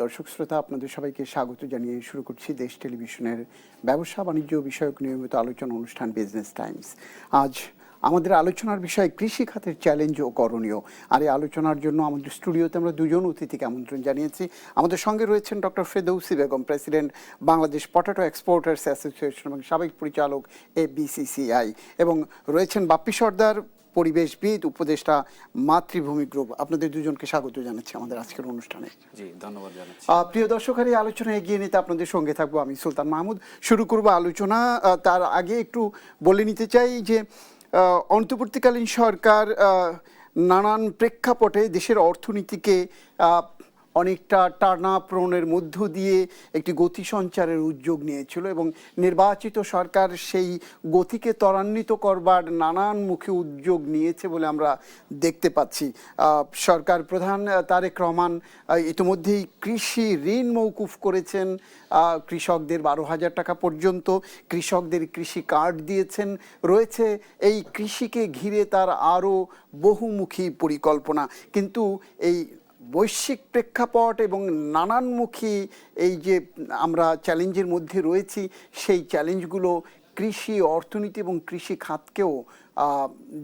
দর্শক শ্রোতা, আপনাদের সবাইকে স্বাগত জানিয়ে শুরু করছি দেশ টেলিভিশনের ব্যবসা বাণিজ্য বিষয়ক নিয়মিত আলোচনা অনুষ্ঠান বিজনেস টাইমস। আজ আমাদের আলোচনার বিষয় কৃষি খাতের চ্যালেঞ্জ ও করণীয়। আর এই আলোচনার জন্য আমাদের স্টুডিওতে আমরা দুজন অতিথিকে আমন্ত্রণ জানিয়েছি। আমাদের সঙ্গে রয়েছেন doctor Ferdousi Begum, president Bangladesh potato exporters association এবং সাবেক পরিচালক ABCCI, এবং রয়েছেন বাপ্পি সর্দার, পরিবেশবিদ, উপদেষ্টা, মাতৃভূমি গ্রুপ। আপনাদের দুজনকে স্বাগত জানাচ্ছি আমাদের আজকের অনুষ্ঠানে। জি, ধন্যবাদ জানাচ্ছি। প্রিয় দর্শক, এই আলোচনা এগিয়ে নিতে আপনাদের সঙ্গে থাকবো আমি সুলতান মাহমুদ। শুরু করব আলোচনা। তার আগে একটু বলে নিতে চাই যে অন্তর্বর্তীকালীন সরকার নানান প্রেক্ষাপটে দেশের অর্থনীতিকে অনেকটা টানাপোড়েনের মধ্য দিয়ে একটি গতি সঞ্চারের উদ্যোগ নিয়েছিল এবং নির্বাচিত সরকার সেই গতিকে ত্বরান্বিত করবার নানানমুখী উদ্যোগ নিয়েছে বলে আমরা দেখতে পাচ্ছি। সরকার প্রধান তারেক রহমান ইতিমধ্যেই কৃষি ঋণ মওকুফ করেছেন, কৃষকদের 12,000 টাকা পর্যন্ত কৃষকদের কৃষি কার্ড দিয়েছেন। রয়েছে এই কৃষিকে ঘিরে তার আরও বহুমুখী পরিকল্পনা। কিন্তু এই বৈশ্বিক প্রেক্ষাপট এবং নানানমুখী এই যে আমরা চ্যালেঞ্জের মধ্যে রয়েছি, সেই চ্যালেঞ্জগুলো কৃষি অর্থনীতি এবং কৃষি খাতকেও,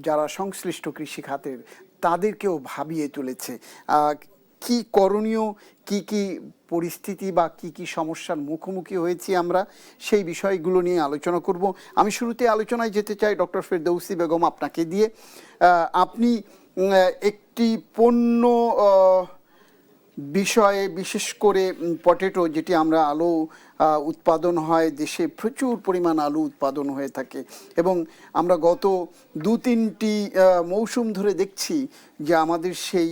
যারা সংশ্লিষ্ট কৃষি খাতের তাদেরকেও ভাবিয়ে তুলেছে। কি করণীয়, কি পরিস্থিতি বা কি সমস্যার মুখোমুখি হয়েছি আমরা, সেই বিষয়গুলো নিয়ে আলোচনা করব। আমি শুরুতে আলোচনায় যেতে চাই ডক্টর ফেরদৌসী বেগম, আপনাকে দিয়ে। আপনি একটি পণ্য বিষয়ে, বিশেষ করে পটেটো, যেটি আমরা আলু উৎপাদন হয়, দেশে প্রচুর পরিমাণ আলু উৎপাদন হয়ে থাকে এবং আমরা গত 2-3টি মৌসুম ধরে দেখছি যে আমাদের সেই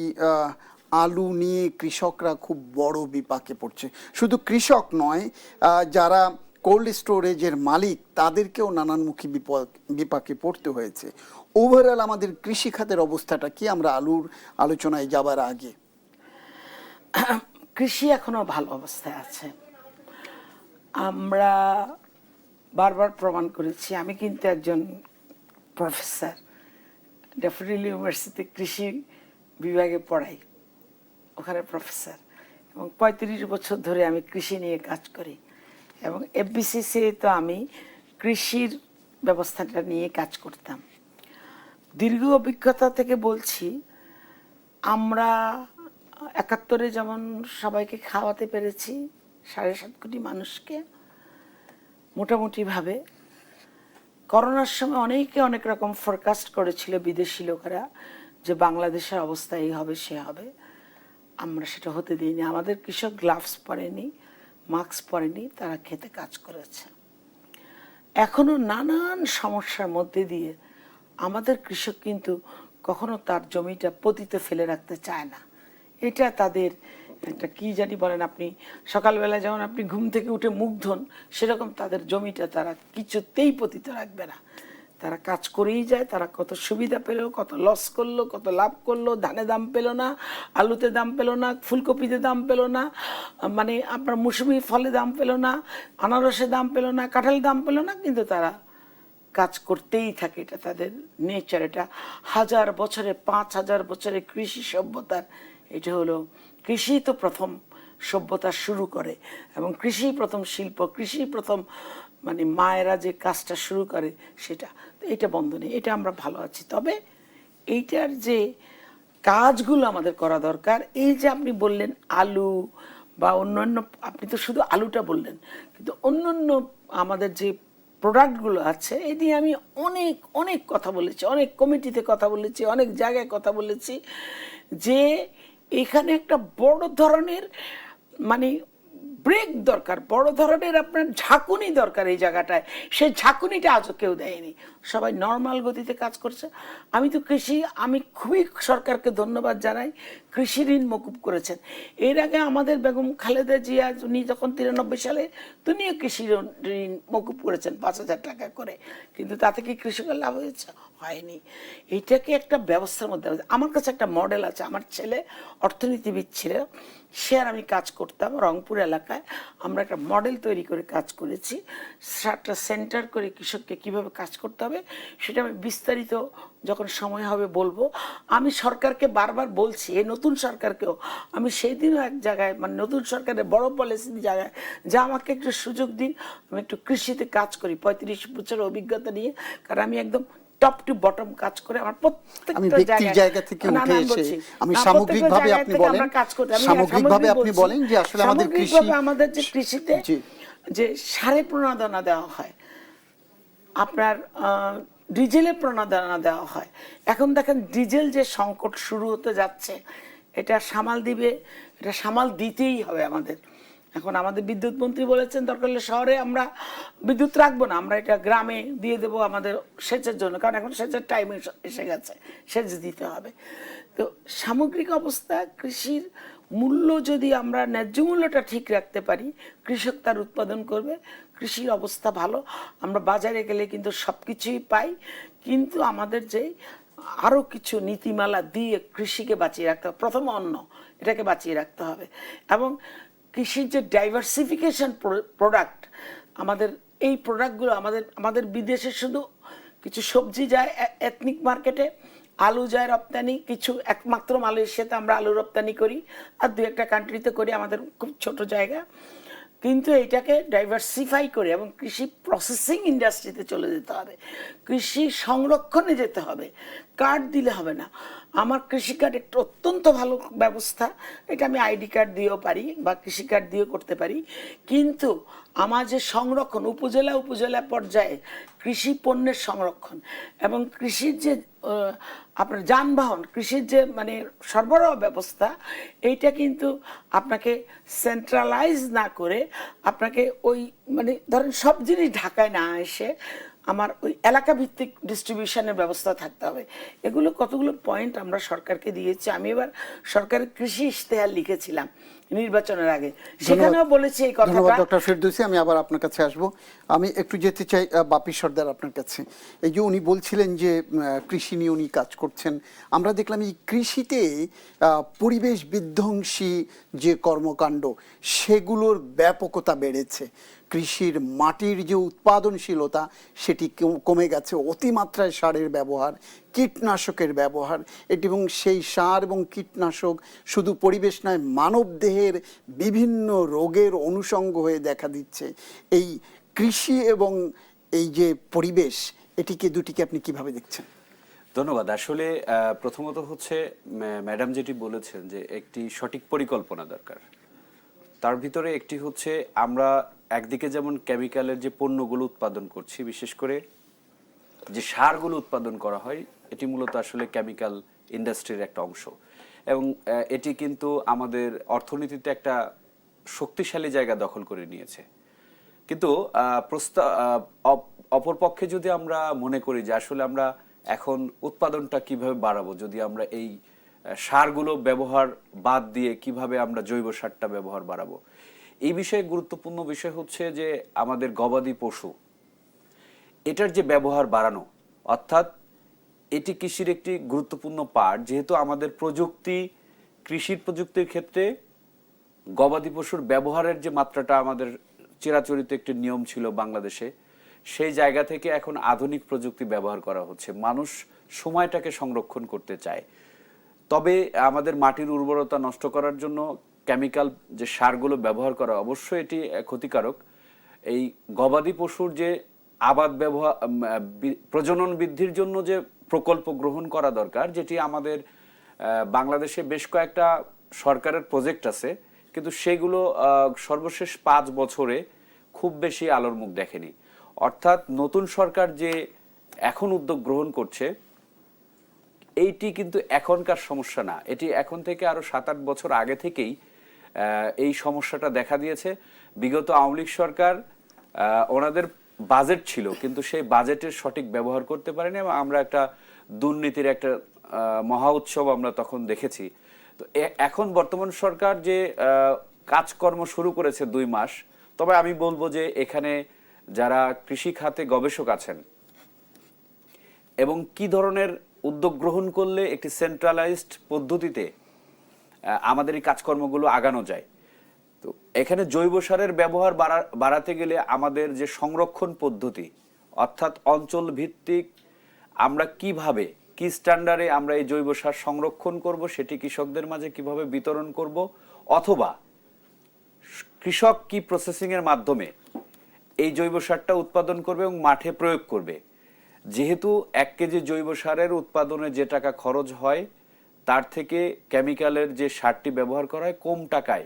আলু নিয়ে কৃষকরা খুব বড় বিপাকে পড়ছে। শুধু কৃষক নয়, যারা কোল্ড স্টোরেজের মালিক তাদেরকেও নানানমুখী বিপাকে পড়তে হয়েছে। ওভারঅল আমাদের কৃষি খাতের অবস্থাটা কি, আমরা আলুর আলোচনায় যাবার আগে? কৃষি এখনো ভালো অবস্থায় আছে। আমরা বারবার প্রমাণ করেছি। আমি কিন্তু একজন প্রফেসর, ড্যাফোডিল ইউনিভার্সিটিতে কৃষি বিভাগে পড়াই, ওখানে প্রফেসর, এবং 35 বছর ধরে আমি কৃষি নিয়ে কাজ করি এবং FBCCI তো আমি কৃষির ব্যবস্থাটা নিয়ে কাজ করতাম। দীর্ঘ অভিজ্ঞতা থেকে বলছি, আমরা 71-এ যেমন সবাইকে খাওয়াতে পেরেছি, 7.5 কোটি মানুষকে মোটামুটিভাবে। করোনার সময় অনেকে অনেক রকম ফোরকাস্ট করেছিল বিদেশি লোকেরা যে বাংলাদেশের অবস্থা এই হবে সে হবে। আমরা সেটা হতে দিইনি। আমাদের কৃষক গ্লাভস পরেনি, মাস্ক পরেনি, তারা খেতে কাজ করেছে। এখনো নানান সমস্যার মধ্যে দিয়ে আমাদের কৃষক কিন্তু কখনো তার জমিটা পতিতে ফেলে রাখতে চায় না। এটা তাদের একটা কি জানি বলেন আপনি, সকালবেলা যেমন আপনি ঘুম থেকে উঠে মুখ ধোন, সেরকম তাদের জমিটা তারা কিছুতেই পতিতে রাখবে না। তারা কাজ করেই যায়। তারা কত সুবিধা পেল, কত লস করলো, কত লাভ করলো। ধানে দাম পেল না, আলুতে দাম পেল না, ফুলকপিতে দাম পেল না, মানে আপনার মৌসুমি ফলে দাম পেল না, আনারসে দাম পেল না, কাঁঠাল দাম পেল না, কিন্তু তারা কাজ করতেই থাকে। এটা তাদের নেচার। এটা 1000 বছরে, 5000 বছরে কৃষি সভ্যতার এটা হলো, কৃষি তো প্রথম সভ্যতা শুরু করে এবং কৃষি প্রথম শিল্প, কৃষি প্রথম মানে মায়েরা যে কাজটা শুরু করে সেটা। তো এটা বন্ধ নেই, এটা আমরা ভালো আছি। তবে এইটার যে কাজগুলো আমাদের করা দরকার, এই যে আপনি বললেন আলু বা অন্যান্য, আপনি তো শুধু আলুটা বললেন, কিন্তু অন্যান্য আমাদের যে প্রোডাক্টগুলো আছে এই নিয়ে আমি অনেক কথা বলেছি, অনেক কমিটিতে কথা বলেছি, অনেক জায়গায় কথা বলেছি যে এখানে একটা বড় ধরনের মানে ব্রেক দরকার, বড় ধরনের আপনার ঝাঁকুনি দরকার এই জায়গাটায়। সেই ঝাঁকুনিটা আজও কেউ দেয়নি, সবাই নর্মাল গতিতে কাজ করছে। আমি তো আমি খুবই সরকারকে ধন্যবাদ জানাই, কৃষি ঋণ মকুব করেছেন। এর আগে আমাদের বেগম খালেদা জিয়া, উনি যখন 93 সালে তিনিও কৃষি ঋণ মকুব করেছেন 5,000 টাকা করে, কিন্তু তাতে কি কৃষকের লাভ হয়েছে? হয়নি। এইটাকে একটা ব্যবস্থার মধ্যে, আমার কাছে একটা মডেল আছে। আমার ছেলে অর্থনীতিবিদ ছিল, সে আর আমি কাজ করতাম রংপুর এলাকায়। আমরা একটা মডেল তৈরি করে কাজ করেছি, 7টা সেন্টার করে কৃষককে কিভাবে কাজ করতে হবে সেটা আমি বিস্তারিত যখন সময় হবে বলবো। আমি সরকারকে বারবার বলছি, এই নতুন সরকারকেও আমি সেই দিনও এক জায়গায়, মানে নতুন সরকারের বড় পলিসির জায়গায়, যা আমাকে একটু সুযোগ দিন, আমি একটু কৃষিতে কাজ করি 35 বছরের অভিজ্ঞতা নিয়ে। কারণ আমি একদম টপ টু বটম কাজ করে আমার আমি প্রত্যেকটা ব্যক্তির জায়গা থেকে উঠে এসে আমি সামগ্রিকভাবে আপনি বলেন, সামগ্রিকভাবে আপনি বলেন যে আসলে আমাদের কৃষি, আমাদের যে কৃষিতে যে সারে প্রণোদনা দেওয়া হয়, আপনার ডিজেলের প্রণোদনা দেওয়া হয়। এখন দেখেন ডিজেল যে সংকট শুরু হতে যাচ্ছে, এটা সামাল দিবে, এটা সামাল দিতেই হবে আমাদের। এখন আমাদের বিদ্যুৎ মন্ত্রী বলেছেন দরকার হলে শহরে আমরা বিদ্যুৎ রাখবো না, আমরা এটা গ্রামে দিয়ে দেবো আমাদের সেচের জন্য, কারণ এখন সেচের টাইম এসে গেছে, সেচ দিতে হবে। তো সামগ্রিক অবস্থা কৃষির মূল্য যদি আমরা ন্যায্য মূল্যটা ঠিক রাখতে পারি, কৃষক তার উৎপাদন করবে, কৃষির অবস্থা ভালো। আমরা বাজারে গেলে কিন্তু সব কিছুই পাই, কিন্তু আমাদের যে আরও কিছু নীতিমালা দিয়ে কৃষিকে বাঁচিয়ে রাখতে হবে। প্রথম অন্ন, এটাকে বাঁচিয়ে রাখতে হবে। এবং কৃষির যে ডাইভার্সিফিকেশন প্রোডাক্ট, আমাদের এই প্রোডাক্টগুলো আমাদের বিদেশে শুধু কিছু সবজি যায় এথনিক মার্কেটে, আলু যায় রপ্তানি, কিছু একমাত্র মালয়েশিয়াতে আমরা আলু রপ্তানি করি, আর 2-1টা কান্ট্রিতে করি, আমাদের খুব ছোট জায়গা। কিন্তু এটাকে ডাইভার্সিফাই করে এবং কৃষি প্রসেসিং ইন্ডাস্ট্রিতে চলে যেতে হবে, কৃষি সংরক্ষণে যেতে হবে। কার্ড দিলে হবে না। আমার কৃষি কার্ড একটা অত্যন্ত ভালো ব্যবস্থা, এটা আমি আইডি কার্ড দিয়েও পারি বা কৃষি কার্ড দিয়েও করতে পারি, কিন্তু আমার যে সংরক্ষণ উপজেলা পর্যায়ে কৃষি পণ্যের সংরক্ষণ এবং কৃষির যে আপনার যানবাহন, কৃষির যে মানে সরবরাহ ব্যবস্থা, এইটা কিন্তু আপনাকে সেন্ট্রালাইজ না করে আপনাকে ওই মানে ধরেন সব জিনিস ঢাকায় না এসে আমার ওই এলাকা ভিত্তিক ডিস্ট্রিবিউশনের ব্যবস্থা থাকতে হবে। এগুলো কতগুলো পয়েন্ট আমরা সরকারকে দিয়েছি। আমি এবার সরকারের কৃষি ইশতেহার লিখেছিলাম নির্বাচনের আগে, সেখানেও বলেছি এই কথাটা। ধন্যবাদ ডক্টর ফেরদৌসী, আমি আবার আপনার কাছে আসব। আমি একটু যেতে চাই বাপি সর্দার আপনার কাছে। এই যে উনি বলছিলেন যে কৃষি নিয়ে উনি কাজ করছেন, আমরা দেখলাম এই কৃষিতে পরিবেশ বিধ্বংসী যে কর্মকাণ্ড সেগুলোর ব্যাপকতা বেড়েছে। কৃষির মাটির যে উৎপাদনশীলতা সেটি কমে গেছে, অতিমাত্রায় সারের ব্যবহার, কীটনাশকের ব্যবহার, এবং সেই সার এবং কীটনাশক শুধু পরিবেশ নয় মানব দেহের বিভিন্ন রোগের অনুষঙ্গ হয়ে দেখা দিচ্ছে। এই কৃষি এবং এই যে পরিবেশ, দুটিকে আপনি কিভাবে দেখছেন? ধন্যবাদ। আসলে প্রথমত হচ্ছে ম্যাডাম যেটি বলেছেন যে একটি সঠিক পরিকল্পনা দরকার। তার ভিতরে একটি হচ্ছে আমরা একদিকে যেমন কেমিক্যালের যে পণ্যগুলো উৎপাদন করছি, বিশেষ করে যে সারগুলো উৎপাদন করা হয়, এটি মূলত আসলে কেমিক্যাল ইন্ডাস্ট্রির একটা অংশ এবং এটি কিন্তু আমাদের অর্থনীতিতে একটা শক্তিশালী জায়গা দখল করে নিয়েছে। কিন্তু অপরপক্ষে যদি আমরা মনে করি যে আসলে আমরা এখন উৎপাদনটা কিভাবে বাড়াবো, যদি আমরা এই সারগুলো ব্যবহার বাদ দিয়ে কিভাবে আমরা জৈব সারটা ব্যবহার বাড়াবো, এই বিষয়ে গুরুত্বপূর্ণ বিষয় হচ্ছে যে আমাদের গবাদি পশু এটার যে ব্যবহার বাড়ানো, অর্থাৎ এটি কৃষির একটি গুরুত্বপূর্ণ পার্ট। যেহেতু আমাদের কৃষির প্রযুক্তির ক্ষেত্রে গবাদি পশুর ব্যবহারের যে মাত্রাটা আমাদের চিরাচরিত একটি নিয়ম ছিল বাংলাদেশে, সেই জায়গা থেকে এখন আধুনিক প্রযুক্তি ব্যবহার করা হচ্ছে। মানুষ সময়টাকে সংরক্ষণ করতে চায়, তবে আমাদের মাটির উর্বরতা নষ্ট করার জন্য কেমিক্যাল যে সারগুলো ব্যবহার করা অবশ্যই এটি ক্ষতিকারক। এই গবাদি পশুর যে আবাদ প্রজনন বৃদ্ধির জন্য যে প্রকল্প গ্রহণ করা দরকার, যেটি আমাদের বাংলাদেশে বেশ কয়েকটা সরকারের প্রজেক্ট আছে, কিন্তু সেগুলো সর্বশেষ 5 বছরে খুব বেশি আলোর মুখ দেখেনি। অর্থাৎ নতুন সরকার যে এখন উদ্যোগ গ্রহণ করছে, এইটি কিন্তু এখনকার সমস্যা না, এটি এখন থেকে আরো 7-8 বছর আগে থেকেই এই সমস্যাটা দেখা দিয়েছে। বিগত আওয়ামী লীগ সরকার ওনাদের বাজেট ছিল, কিন্তু সেই বাজেটের সঠিক ব্যবহার করতে পারেনি এবং আমরা একটা দুর্নীতির একটা মহা উৎসব আমরা তখন দেখেছি। তো এখন বর্তমান সরকার যে কাজকর্ম শুরু করেছে 2 মাস, তবে আমি বলবো যে এখানে যারা কৃষি খাতে গবেষক আছেন এবং কি ধরনের উদ্যোগ গ্রহণ করলে একটি সেন্ট্রালাইজড পদ্ধতিতে আমাদের এই কাজকর্মগুলো আগানো যায়। তো এখানে জৈব সারের ব্যবহার বাড়াতে গেলে আমাদের যে সংরক্ষণ পদ্ধতি, অর্থাৎ অঞ্চল ভিত্তিক আমরা কিভাবে কি স্ট্যান্ডার্ডে আমরা এই জৈব সার সংরক্ষণ করব, সেটি কৃষকদের মাঝে কিভাবে বিতরণ করব, অথবা কৃষক কি প্রসেসিং এর মাধ্যমে এই জৈব সারটা উৎপাদন করবে এবং মাঠে প্রয়োগ করবে। যেহেতু 1 কেজি জৈব সারের উৎপাদনে যে টাকা খরচ হয় তার থেকে কেমিক্যালের যে সারটি ব্যবহার করা হয় কম টাকায়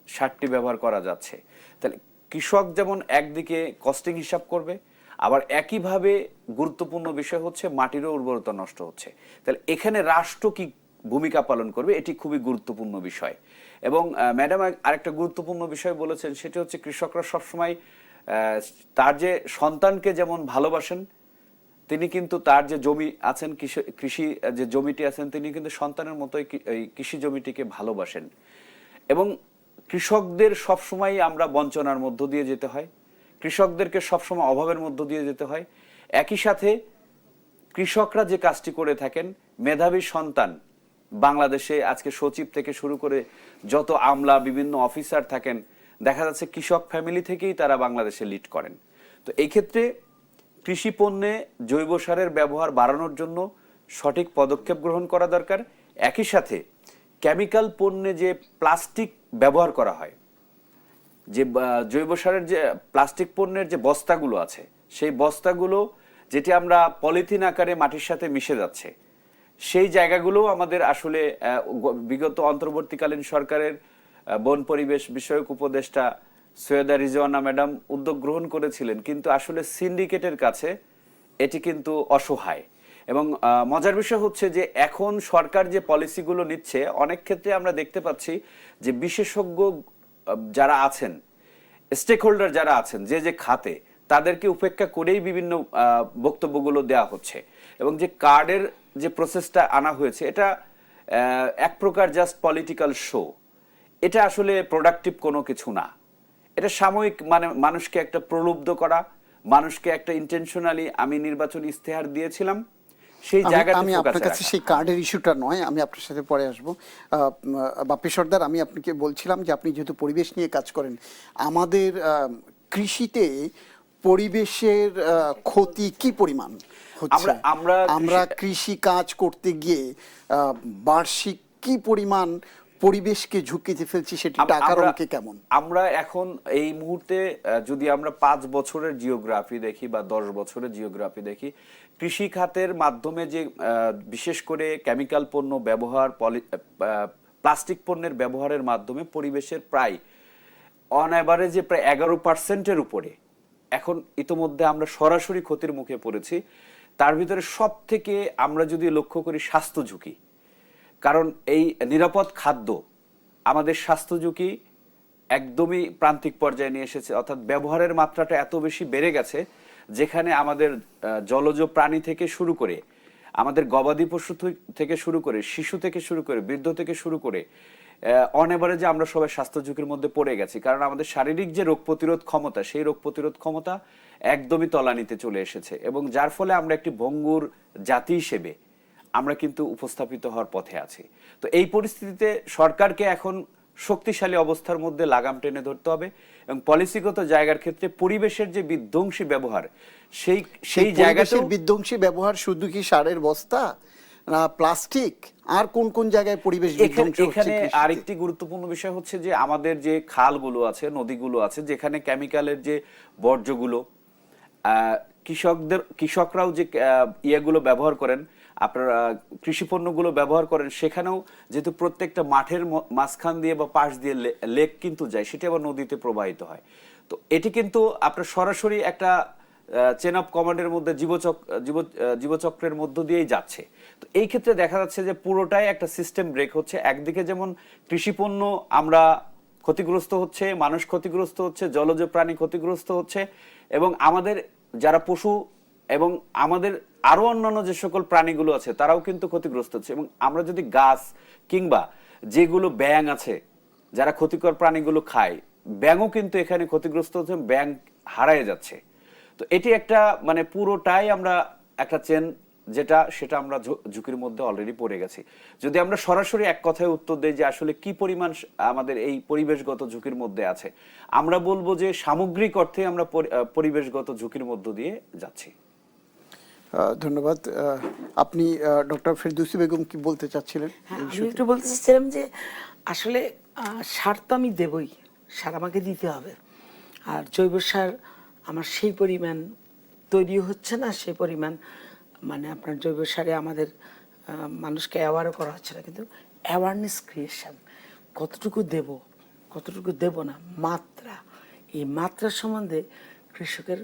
সারটি ব্যবহার করা যাচ্ছে। তাহলে কৃষক যেমন একদিকে কস্টিং হিসাব করবে, আবার একইভাবে গুরুত্বপূর্ণ বিষয় হচ্ছে মাটিরও উর্বরতা নষ্ট হচ্ছে। তাহলে এখানে রাষ্ট্র কি ভূমিকা পালন করবে, এটি খুবই গুরুত্বপূর্ণ বিষয়। এবং ম্যাডাম আরেকটা গুরুত্বপূর্ণ বিষয় বলেছেন, সেটি হচ্ছে কৃষকরা সবসময় তার যে সন্তানকে যেমন ভালোবাসেন, তিনি কিন্তু তার যে জমি আছেন, কৃষি যে জমিটি আছেন, তিনি কিন্তু সন্তানের মতোই এই কৃষি জমিটিকে ভালোবাসেন। এবং কৃষকদের সবসময় আমরা বঞ্চনার মধ্য দিয়ে যেতে হয়, কৃষকদেরকে সবসময় অভাবের মধ্য দিয়ে যেতে হয়। একই সাথে কৃষকরা যে কাজটি করে থাকেন, মেধাবী সন্তান বাংলাদেশে আজকে সচিব থেকে শুরু করে যত আমলা বিভিন্ন অফিসার থাকেন, দেখা যাচ্ছে কৃষক ফ্যামিলি থেকেই তারা বাংলাদেশে লিড করেন। তো এই ক্ষেত্রে কৃষি পণ্যে জৈব সারের ব্যবহার বাড়ানোর জন্য সঠিক পদক্ষেপ গ্রহণ করা দরকার। একই সাথে কেমিক্যাল পণ্যে যে প্লাস্টিক ব্যবহার করা হয়, যে জৈব সারের যে প্লাস্টিক পণ্যের যে বস্তাগুলো আছে, সেই বস্তাগুলো যেটি আমরা পলিথিন আকারে মাটির সাথে মিশে যাচ্ছে, সেই জায়গাগুলো আমাদের আসলে বিগত অন্তর্বর্তীকালীন সরকারের বন পরিবেশ বিষয়ক উপদেষ্টা সৈয়দা রিজওয়ানা ম্যাডাম উদ্যোগ গ্রহণ করেছিলেন, কিন্তু আসলে সিন্ডিকেটের কাছে এটি কিন্তু অসহায়। এবং মজার বিষয় হচ্ছে যে এখন সরকার যে পলিসিগুলো নিচ্ছে, অনেক ক্ষেত্রে আমরা দেখতে পাচ্ছি যে বিশেষজ্ঞ যারা আছেন, স্টেক হোল্ডার যারা আছেন যে যে খাতে, তাদেরকে উপেক্ষা করেই বিভিন্ন বক্তব্যগুলো দেওয়া হচ্ছে। এবং যে কার্ডের যে প্রসেসটা আনা হয়েছে, এটা এক প্রকার জাস্ট পলিটিক্যাল শো। এটা আসলে প্রোডাক্টিভ কোনো কিছু না। এটা সাময়িক, মানে মানুষকে একটা প্রলুব্ধ করা, মানুষকে একটা ইন্টেনশনালি আমি নির্বাচনী ইস্তেহার দিয়েছিলাম সেই জায়গাটা আমি আপনার কাছে সেই কার্ডের ইস্যুটা নয়, আমি আপনার সাথে পরে আসবো। বাপ্পি সর্দার, আমি আপনাকে বলছিলাম যে আপনি যেহেতু পরিবেশ নিয়ে কাজ করেন, আমাদের কৃষিতে পরিবেশের ক্ষতি কি পরিমাণ হচ্ছে? আমরা কৃষি কাজ করতে গিয়ে বার্ষিক কি পরিমাণ পরিবেশকে ঝুঁকিতে ফেলছি, সেটি টাকার অঙ্কে কেমন? আমরা এখন এই মুহূর্তে যদি আমরা 5 বছরের জিওগ্রাফি দেখি বা 10 বছরের জিওগ্রাফি দেখি, কৃষি খাতের মাধ্যমে যে বিশেষ করে কেমিক্যাল পণ্য ব্যবহার, প্লাস্টিক পণ্যের ব্যবহারের মাধ্যমে পরিবেশের প্রায় অন অ্যাভারেজে প্রায় 11% উপরে এখন ইতোমধ্যে আমরা সরাসরি ক্ষতির মুখে পড়েছি। তার ভিতরে সব থেকে আমরা যদি লক্ষ্য করি স্বাস্থ্য ঝুঁকি, কারণ এই নিরাপদ খাদ্য আমাদের স্বাস্থ্য ঝুঁকি একদমই প্রান্তিক পর্যায়ে নিয়ে এসেছে। অর্থাৎ ব্যবহারের মাত্রাটা এত বেশি বেড়ে গেছে, যেখানে আমাদের জলজ প্রাণী থেকে শুরু করে, আমাদের গবাদি পশু থেকে শুরু করে, শিশু থেকে শুরু করে, বৃদ্ধ থেকে শুরু করে অন এভারেজে আমরা সবাই স্বাস্থ্য ঝুঁকির মধ্যে পড়ে গেছি। কারণ আমাদের শারীরিক যে রোগ প্রতিরোধ ক্ষমতা, সেই রোগ প্রতিরোধ ক্ষমতা একদমই তলানিতে চলে এসেছে, এবং যার ফলে আমরা একটি ভঙ্গুর জাতি হিসেবে আমরা কিন্তু উপস্থাপিত হওয়ার পথে আছি। তো এই পরিস্থিতিতে সরকারকে এখন শক্তিশালী অবস্থার মধ্যে লাগাম টেনে ধরতে হবে, এবং পলিসিগত জায়গার ক্ষেত্রে পরিবেশের যে বিধ্বংসী ব্যবহার, সেই জায়গাতে বিধ্বংসী ব্যবহার শুধু কি সারের বস্তা না প্লাস্টিক, আর কোন কোন জায়গায় পরিবেশ বিধ্বংসী হচ্ছে? এখানে আরেকটি গুরুত্বপূর্ণ বিষয় হচ্ছে যে আমাদের যে খালগুলো আছে, নদীগুলো আছে, যেখানে কেমিক্যালের যে বর্জ্যগুলো, কৃষকরাও যে ইয়েগুলো ব্যবহার করেন, আপনারা কৃষি পণ্যগুলো ব্যবহার করেন, সেখানেও যেহেতু প্রত্যেকটা মাঠের মাঝখান দিয়ে বা পাশ দিয়ে লেক কিন্তু যায়, সেটি আবার নদীতে প্রবাহিত হয়। তো এটি কিন্তু আপনার সরাসরি একটা চেন অফ কমান্ডের মধ্যে জীবচক্রের মধ্য দিয়েই যাচ্ছে। তো এই ক্ষেত্রে দেখা যাচ্ছে যে পুরোটাই একটা সিস্টেম ব্রেক হচ্ছে। একদিকে যেমন কৃষি পণ্য আমরা ক্ষতিগ্রস্ত হচ্ছে, মানুষ ক্ষতিগ্রস্ত হচ্ছে, জলজ প্রাণী ক্ষতিগ্রস্ত হচ্ছে, এবং আমাদের যারা পশু এবং আমাদের আরো অন্যান্য যে সকল প্রাণীগুলো আছে তারাও কিন্তু ক্ষতিগ্রস্ত হচ্ছে। এবং আমরা যদি গাছ কিংবা যেগুলো ব্যাঙ আছে, যারা ক্ষতিকর প্রাণীগুলো খায়, ব্যাঙও কিন্তু এখানে ক্ষতিগ্রস্ত হচ্ছে, ব্যাঙ হারায় যাচ্ছে। তো এটি একটা মানে পুরোটাই আমরা একটা চেন সেটা আমরা ঝুঁকির মধ্যে অলরেডি পড়ে গেছি। যদি আমরা সরাসরি এক কথায় উত্তর দেই যে আসলে কি পরিমাণ আমাদের এই পরিবেশগত ঝুঁকির মধ্যে আছে, আমরা বলবো যে সামগ্রিক অর্থে আমরা পরিবেশগত ঝুঁকির মধ্য দিয়ে যাচ্ছি। ধন্যবাদ। আপনি ডক্টর ফেরদৌসী বেগম কি বলতে চাচ্ছিলেন? হ্যাঁ, আমি একটু বলতে চাচ্ছিলাম যে আসলে সার তো আমি দেবই, সার আমাকে দিতে হবে। আর জৈব সার আমার সেই পরিমাণ তৈরিও হচ্ছে না, সেই পরিমাণ মানে আপনার জৈব সারে আমাদের মানুষকে অ্যাওয়ারও করা হচ্ছে না। কিন্তু অ্যাওয়ারনেস ক্রিয়েশন, কতটুকু দেব কতটুকু দেব না, মাত্রা, এই মাত্রা সম্বন্ধে কৃষকের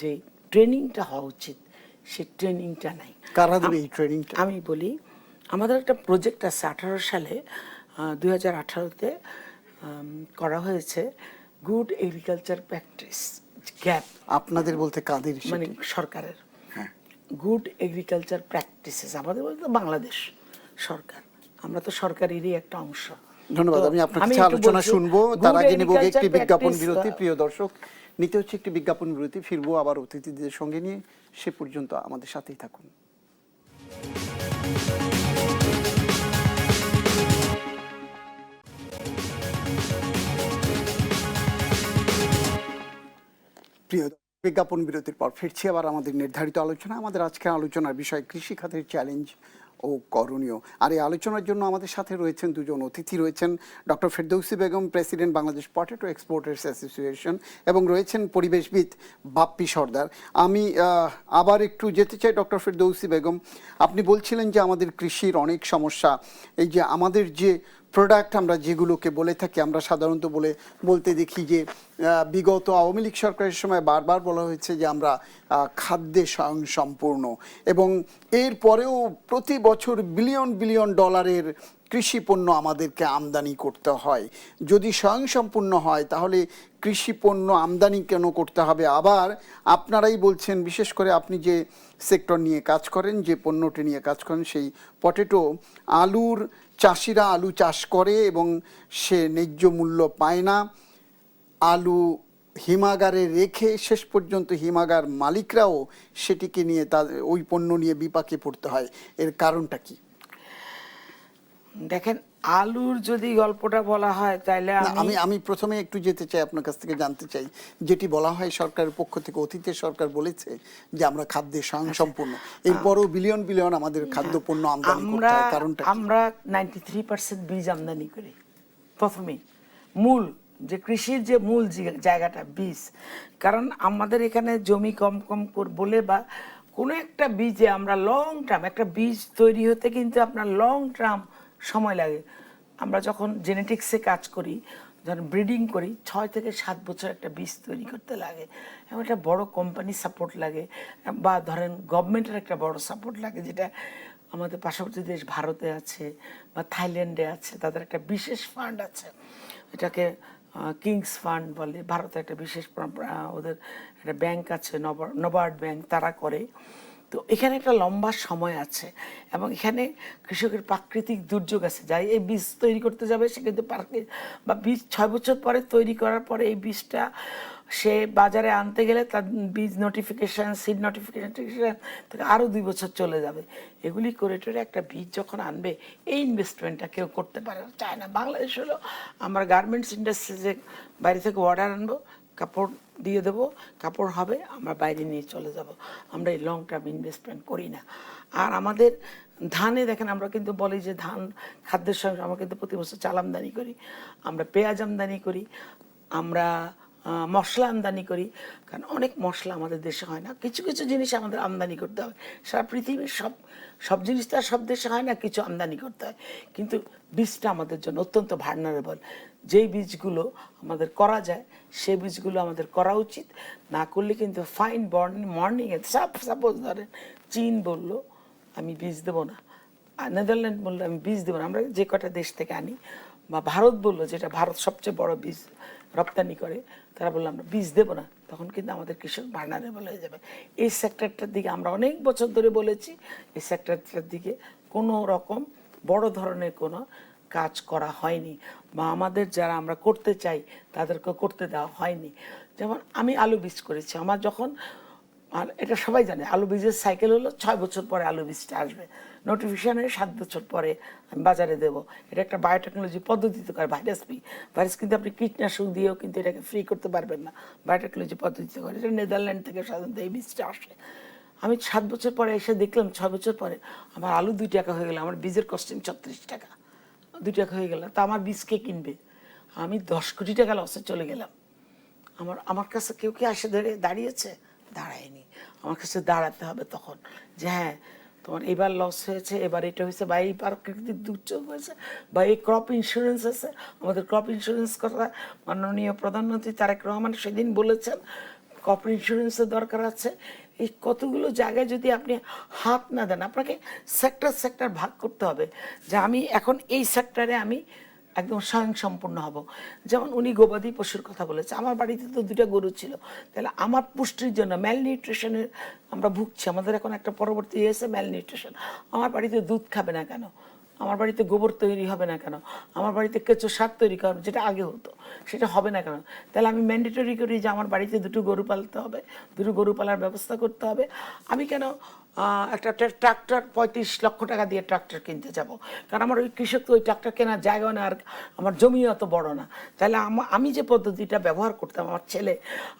যে ট্রেনিংটা হওয়া উচিত সেই ট্রেনিংটা নাই। কারা দেবে এই ট্রেনিংটা? আমি বলি, আমাদের একটা প্রজেক্ট আছে 18 সালে 2018-তে করা হয়েছে, গুড এগ্রিকালচার প্র্যাকটিস গ্যাপ। আপনাদের বলতে কাদের? মানে সরকারের হ্যাঁ, গুড এগ্রিকালচার প্র্যাকটিসেস, আমাদের বলতে বাংলাদেশ সরকার, আমরা তো সরকারেরই একটা অংশ। ধন্যবাদ। তো আমি আপনার আমি কাছে একটু আলোচনা বলছি, শুনবো, good তার আগে নেব একটি agriculture বিজ্ঞাপন practice, বিরতি। প্রিয় দর্শক, নিতে হচ্ছে একটি বিজ্ঞাপন বিরতি, ফিরবো আবার অতিথিদের সঙ্গে নিয়ে। সে পর্যন্ত আমাদের সাথেই থাকুন। প্রিয় বিজ্ঞাপন বিরতির পর ফিরছি আবার আমাদের নির্ধারিত আলোচনা। আমাদের আজকের আলোচনার বিষয় কৃষি খাতের চ্যালেঞ্জ ও করণীয়। আর এই আলোচনার জন্য আমাদের সাথে রয়েছেন দুজন অতিথি। রয়েছেন doctor Ferdousi Begum, president Bangladesh potato exporters association, এবং রয়েছেন পরিবেশবিদ বাপ্পি সর্দার। আমি আবার একটু যেতে চাই ডক্টর ফেরদৌসী বেগম, আপনি বলছিলেন যে আমাদের কৃষির অনেক সমস্যা, এই যে আমাদের যে প্রোডাক্ট আমরা যেগুলোকে বলে থাকি, আমরা সাধারণত বলতে দেখি যে বিগত আওয়ামী লীগ সরকারের সময় বারবার বলা হয়েছে যে আমরা খাদ্যে স্বয়ংসম্পূর্ণ, এবং এর পরেও প্রতি বছর বিলিয়ন বিলিয়ন ডলারের কৃষি পণ্য আমাদেরকে আমদানি করতে হয়। যদি স্বয়ংসম্পূর্ণ হয় তাহলে কৃষি পণ্য আমদানি কেন করতে হবে? আবার আপনারাই বলছেন, বিশেষ করে আপনি যে সেক্টর নিয়ে কাজ করেন, যে পণ্যটি নিয়ে কাজ করেন, সেই পটেটো, আলুর চাষিরা আলু চাষ করে এবং সে ন্যায্য মূল্য পায় না। আলু হিমাগারে রেখে শেষ পর্যন্ত হিমাগার মালিকরাও সেটিকে নিয়ে তাদের ওই পণ্য নিয়ে বিপাকে পড়তে হয়। এর কারণটা কি? দেখেন, আলুর যদি গল্পটা বলা হয় তাহলে আমি প্রথমে একটু যেতে চাই, আপনার কাছ থেকে জানতে চাই, যেটি বলা হয় সরকারের পক্ষ থেকে, অতীতের সরকার বলেছে যে আমরা খাদ্যে স্বয়ংসম্পূর্ণ, এরপরও বিলিয়ন বিলিয়ন আমাদের খাদ্যপণ্য আমদানি করতে হয়, কারণটা কি? আমরা 93% বীজ আমদানি করি। প্রথমেই মূল যে কৃষির যে মূল জায়গাটা বীজ, কারণ আমাদের এখানে জমি কম কম বলে বা কোনো একটা বীজে আমরা লং টার্ম, একটা বীজ তৈরি হতে কিন্তু আপনার লং টার্ম সময় লাগে। আমরা যখন জেনেটিক্সে কাজ করি, যখন ব্রিডিং করি, 6 থেকে 7 বছর একটা বীজ তৈরি করতে লাগে, এবং একটা বড় কোম্পানি সাপোর্ট লাগে, বা ধরেন গভর্নমেন্টের একটা বড় সাপোর্ট লাগে, যেটা আমাদের পার্শ্ববর্তী দেশ ভারতে আছে বা থাইল্যান্ডে আছে, তাদের একটা বিশেষ ফান্ড আছে, এটাকে কিংস ফান্ড বলে। ভারতে একটা বিশেষ ওদের একটা ব্যাংক আছে, নবার্ড ব্যাংক, তারা করে। তো এখানে একটা লম্বা সময় আছে, এবং এখানে কৃষকের প্রাকৃতিক দুর্যোগ আছে। যাই এই বীজ তৈরি করতে যাবে সে কিন্তু বা বীজ 6 বছর পরে তৈরি করার পরে এই বীজটা সে বাজারে আনতে গেলে তার বীজ নোটিফিকেশান, সিড নোটিফিকেশান থেকে আরও 2 বছর চলে যাবে। এগুলি করে টোরে একটা বীজ যখন আনবে, এই ইনভেস্টমেন্টটা কেউ করতে পারে চায় না। বাংলাদেশ হলো আমরা গার্মেন্টস ইন্ডাস্ট্রিজে বাইরে থেকে অর্ডার আনবো, কাপড় দিয়ে দেবো, কাপড় হবে, আমরা বাইরে নিয়ে চলে যাব। আমরা এই লং টার্ম ইনভেস্টমেন্ট করি না। আর আমাদের ধানে দেখেন, আমরা কিন্তু বলি যে ধান খাদ্যের সঙ্গে, আমরা কিন্তু প্রতি বছর চাল আমদানি করি, আমরা পেঁয়াজ আমদানি করি, আমরা মশলা আমদানি করি, কারণ অনেক মশলা আমাদের দেশে হয় না। কিছু কিছু জিনিস আমাদের আমদানি করতে হয়। সারা পৃথিবীর সব জিনিস তো আর সব দেশে হয় না, কিছু আমদানি করতে হয়। কিন্তু বীজটা আমাদের জন্য অত্যন্ত ভার্নারেবল। যেই বীজগুলো আমাদের করা যায় সেই বীজগুলো আমাদের করা উচিত। না করলে কিন্তু ফাইন মর্নিংয়ে সাপোজ ধরেন চীন বললো আমি বীজ দেবো না, নেদারল্যান্ড বললো আমি বীজ দেবো না, আমরা যে কটা দেশ থেকে আনি, বা ভারত বললো, যেটা ভারত সবচেয়ে বড় বীজ রপ্তানি করে, তারা বললো আমরা বীজ দেবো না, তখন কিন্তু আমাদের কৃষক ভার্নারেবল হয়ে যাবে। এই সেক্টরটার দিকে আমরা অনেক বছর ধরে বলেছি, এই সেক্টরটার দিকে কোনো রকম বড় ধরনের কোনো কাজ করা হয়নি, বা আমাদের যারা আমরা করতে চাই তাদেরকে করতে দেওয়া হয়নি। যেমন আমি আলু বীজ করেছি, আমার যখন আর এটা সবাই জানে আলু বীজের সাইকেল হলো 6 বছর পরে আলু বীজটা আসবে, নোটিফিকেশনে 7 বছর পরে আমি বাজারে দেবো। এটা একটা বায়োটেকনোলজি পদ্ধতিতে করে। ভাইরাস কিন্তু আপনি কীটনাশক দিয়েও কিন্তু এটাকে ফ্রি করতে পারবেন না, বায়োটেকনোলজি পদ্ধতিতে করে। এটা নেদারল্যান্ড থেকে সাধারণত এই বীজটা আসে। আমি 7 বছর পরে এসে দেখলাম 6 বছর পরে আমার আলু 2 টাকা হয়ে গেল, আমার বীজের কস্টিং 36 টাকা, 2 টাকা হয়ে গেল। তা আমার বীজ কে কিনবে? আমি 10 কোটি টাকা লসে চলে গেলাম। আমার কাছে কেউ কি আসে দাঁড়িয়েছে? দাঁড়ায়নি। আমার কাছে দাঁড়াতে হবে তখন যে হ্যাঁ তোমার এবার লস হয়েছে, এবার এটা হয়েছে, বা এই প্রাকৃতিক দুর্যোগ হয়েছে, বা এই ক্রপ ইন্স্যুরেন্স আছে। আমাদের ক্রপ ইন্স্যুরেন্স কথা মাননীয় প্রধানমন্ত্রী তারেক রহমান সেদিন বলেছেন ক্রপ ইন্স্যুরেন্সের দরকার আছে। এই কতগুলো জায়গায় যদি আপনি হাত না দেন, আপনাকে সেক্টর ভাগ করতে হবে যে আমি এখন এই সেক্টরে আমি একদম স্বয়ংসম্পূর্ণ হব। যেমন উনি গবাদি পশুর কথা বলেছে, আমার বাড়িতে তো 2টা গরু ছিল, তাহলে আমার পুষ্টির জন্য ম্যালনিউট্রিশনের আমরা ভুগছি। আমাদের এখন একটা পরবর্তী এসে ম্যালনিউট্রিশন। আমার বাড়িতে দুধ খাবে না কেন? আমার বাড়িতে গোবর তৈরি হবে না কেন? আমার বাড়িতে কেঁচো সার তৈরি করা যেটা আগে হতো সেটা হবে না কেন? তাহলে আমি ম্যান্ডেটরি করি যে আমার বাড়িতে 2টো গরু পালতে হবে, 2টো গরু পালার ব্যবস্থা করতে হবে। আমি কেন একটা ট্রাক্টর 35 লক্ষ টাকা দিয়ে ট্রাক্টর কিনতে যাব? কারণ আমার ওই কৃষক তো ওই ট্রাক্টর কেনার জায়গা না, আর আমার জমিও অত বড় না। তাহলে আমি যে পদ্ধতিটা ব্যবহার করতাম, আমার ছেলে,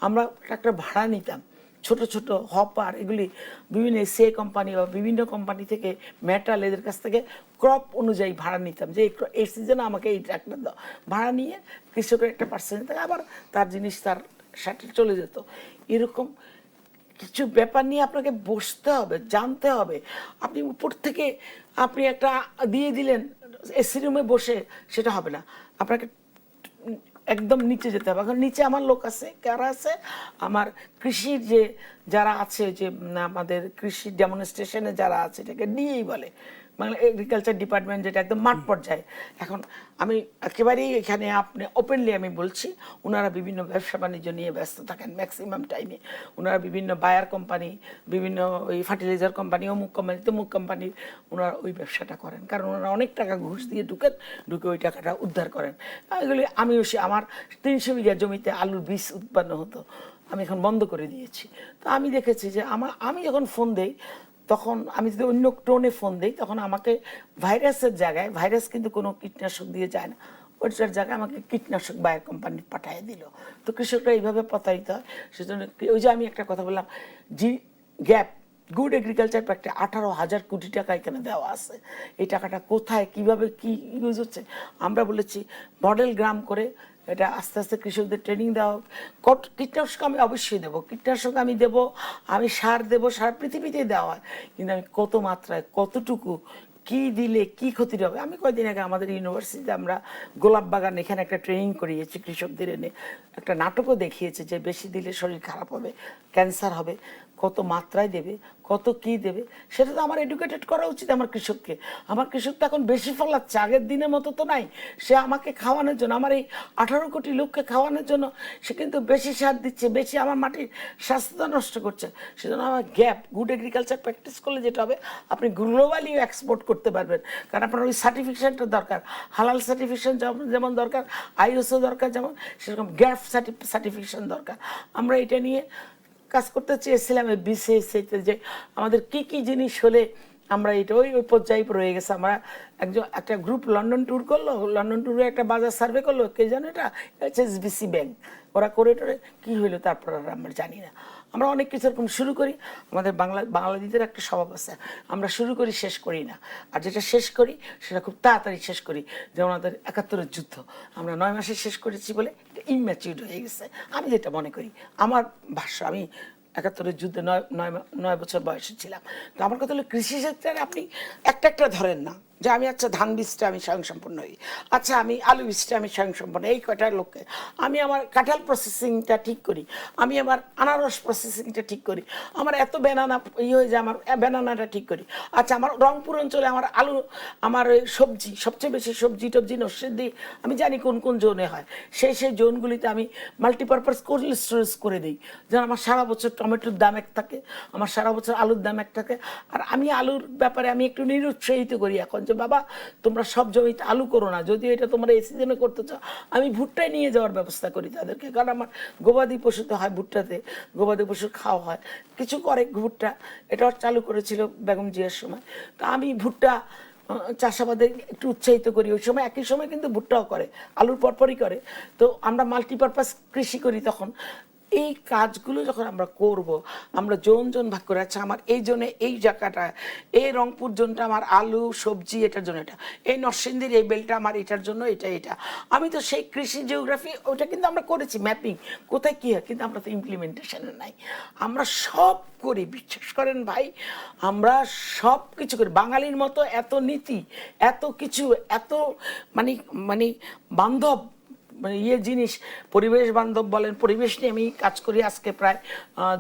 আমরা ট্রাক্টর ভাড়া নিতাম, ছোট ছোট হপার, এগুলি বিভিন্ন এসিআই কোম্পানি বা বিভিন্ন কোম্পানি থেকে মেটাল এদের কাছ থেকে ক্রপ অনুযায়ী ভাড়া নিতাম যে এই সিজনে আমাকে এই ট্রাক্টর দাও। ভাড়া নিয়ে কৃষকের একটা পার্সেন্ট থেকে আবার তার জিনিস তার সাথে চলে যেত। এরকম কিছু ব্যাপার নিয়ে আপনাকে বসতে হবে, জানতে হবে। আপনি উপর থেকে আপনি একটা দিয়ে দিলেন এসি রুমে বসে, সেটা হবে না। আপনাকে একদম নিচে যেতে হবে। এখন নিচে আমার লোক আছে, কারা আছে? আমার কৃষির যে যারা আছে, যে আমাদের কৃষি ডেমনস্ট্রেশনে যারা আছে, এটাকে ডিএই বলে, মানে এগ্রিকালচার ডিপার্টমেন্ট, যেটা একদম মাঠ পর্যায়ে। এখন আমি একেবারেই এখানে আপনি ওপেনলি আমি বলছি, ওনারা বিভিন্ন ব্যবসা বাণিজ্য নিয়ে ব্যস্ত থাকেন ম্যাক্সিমাম টাইমে। ওনারা বিভিন্ন বায়ার কোম্পানি, বিভিন্ন ওই ফার্টিলাইজার কোম্পানি, অমুক কোম্পানি তমুক কোম্পানির ওনারা ওই ব্যবসাটা করেন, কারণ ওনারা অনেক টাকা ঘুষ দিয়ে ঢুকে ওই টাকাটা উদ্ধার করেন। এগুলি আমিও আমার 300 বিঘা জমিতে আলুর বীজ উৎপন্ন হতো, আমি এখন বন্ধ করে দিয়েছি। তো আমি দেখেছি যে আমি যখন ফোন দেই, তখন আমি যদি অন্য টোনে ফোন দিই, তখন আমাকে ভাইরাসের জায়গায়, ভাইরাস কিন্তু কোনো কীটনাশক দিয়ে যায় না, ওইটার জায়গায় আমাকে কীটনাশক বায়ার কোম্পানি পাঠিয়ে দিল। তো কৃষকরা এইভাবে প্রতারিত হয়। সেজন্য ওই যে আমি একটা কথা বললাম, গ্যাপ গুড এগ্রিকালচার প্যাক্টে 18,000 কোটি টাকা এখানে দেওয়া আছে। এই টাকাটা কোথায়, কিভাবে, কি ইউজ হচ্ছে? আমরা বলেছি মডেল গ্রাম করে এটা আস্তে আস্তে কৃষকদের ট্রেনিং দেওয়া হোক। কীটনাশক আমি অবশ্যই দেবো, কীটনাশক আমি দেবো, আমি সার দেবো, সার পৃথিবীতেই দেওয়া হয়, কিন্তু আমি কত মাত্রায়, কতটুকু, কি দিলে কি ক্ষতি হবে। আমি কয়েকদিন আগে আমাদের ইউনিভার্সিটিতে আমরা গোলাপ বাগান এখানে একটা ট্রেনিং করিয়েছি কৃষকদের এনে, একটা নাটকও দেখিয়েছে যে বেশি দিলে শরীর খারাপ হবে, ক্যান্সার হবে, কত মাত্রায় দেবে, কত কি দেবে, সেটা তো আমার এডুকেটেড করা উচিত আমার কৃষককে। আমার কৃষক তো এখন বেশি ফলাচ্ছে, আগের দিনের মতো তো নাই। সে আমাকে খাওয়ানোর জন্য, আমার এই 18 কোটি লোককে খাওয়ানোর জন্য সে কিন্তু বেশি সার দিচ্ছে, বেশি আমার মাটির স্বাস্থ্যতা নষ্ট করছে। সেজন্য আমার গ্যাপ, গুড এগ্রিকালচার প্র্যাকটিস করলে যেটা হবে, আপনি গ্লোবালি এক্সপোর্ট করতে পারবেন। কারণ আপনার ওই সার্টিফিকেশনটা দরকার, হালাল সার্টিফিকেশন যেমন দরকার, আইএসও দরকার, যেমন সেরকম গ্যাপ সার্টিফিকেশন দরকার। আমরা এটা নিয়ে কাজ করতে চেয়েছিলাম বিসিএসসিতে, যে আমাদের কি কি জিনিস হলে আমরা এটা ওই পর্যায়ে রয়ে গেছে। আমরা একটা গ্রুপ লন্ডন ট্যুর করলো, লন্ডন ট্যুরে একটা বাজার সার্ভে করলো, কে জানো এটা এইচএসবিসি ব্যাংক, ওরা করে টোরে কী হইলো তারপর আর আমরা জানি না। আমরা অনেক কিছু এরকম শুরু করি, আমাদের বাংলাদেশের একটা স্বভাব আছে, আমরা শুরু করি শেষ করি না, আর যেটা শেষ করি সেটা খুব তাড়াতাড়ি শেষ করি। যেমন আমাদের 71-এর যুদ্ধ আমরা 9 মাসে শেষ করেছি বলে এটা ইম্যাচিউরড হয়ে গেছে, আমি যেটা মনে করি, আমার ভাষ্য। আমি 71-এর যুদ্ধে 9 বছর বয়সে ছিলাম। তো আমার কথা হলো কৃষি ক্ষেত্রে আপনি একটা ধরেন না যে আমি আচ্ছা ধান বীজটা আমি স্বয়ংসম্পূর্ণ হই, আচ্ছা আমি আলু বীজটা আমি স্বয়ংসম্পূর্ণ, এই কয়টার লোককে আমি আমার কাঁঠাল প্রসেসিংটা ঠিক করি, আমি আমার আনারস প্রসেসিংটা ঠিক করি, আমার এত ব্যানানা হয়ে যায়, আমার ব্যানানাটা ঠিক করি। আচ্ছা আমার রংপুর অঞ্চলে আমার আলু, আমার সবজি, সবচেয়ে বেশি সবজি টবজি নস্যের দিই, আমি জানি কোন কোন জোনে হয়, সেই জোনগুলিতে আমি মাল্টিপারপাস কোল্ড স্টোরেজ করে দিই, যেন আমার সারা বছর টমেটোর দাম এক থাকে, আমার সারা বছর আলুর দাম এক থাকে। আর আমি আলুর ব্যাপারে আমি একটু নিরুৎসাহিত করি এখন, যে যে বাবা তোমরা সব জমিতে আলু করো না, যদি এটা তোমরা এই সিজনে করতে চাও আমি ভুট্টায় নিয়ে যাওয়ার ব্যবস্থা করি তাদেরকে, কারণ আমার গবাদি পশুতে হয়, ভুট্টাতে গবাদি পশুর খাওয়া হয়, কিছু করে ভুট্টা, এটা চালু করেছিল বেগম জিয়ার সময়। তো আমি ভুট্টা চাষাবাদে একটু উৎসাহিত করি, ওই সময় একই সময় কিন্তু ভুট্টাও করে, আলুর পরপরই করে। তো আমরা মাল্টিপারপাস কৃষি করি তখন। এই কাজগুলো যখন আমরা করব, আমরা জোন ভাগ করে, আচ্ছা আমার এই জোনে এই জায়গাটা, এই রংপুর জোনটা আমার আলু সবজি এটার জন্য এটা, এই নরসিংদীর এই বেলটা আমার এটার জন্য এটা, আমি তো সেই কৃষি জিওগ্রাফি ওটা কিন্তু আমরা করেছি ম্যাপিং, কোথায় কী হয়, কিন্তু আমরা তো ইমপ্লিমেন্টেশনে নাই। আমরা সব করি, বিশ্বাস করেন ভাই, আমরা সব কিছু করি। বাঙালির মতো এত নীতি, এত কিছু, এত মানে মানে বান্ধব মানে জিনিস, পরিবেশ বান্ধব বলেন, পরিবেশ নিয়ে আমি কাজ করি আজকে প্রায়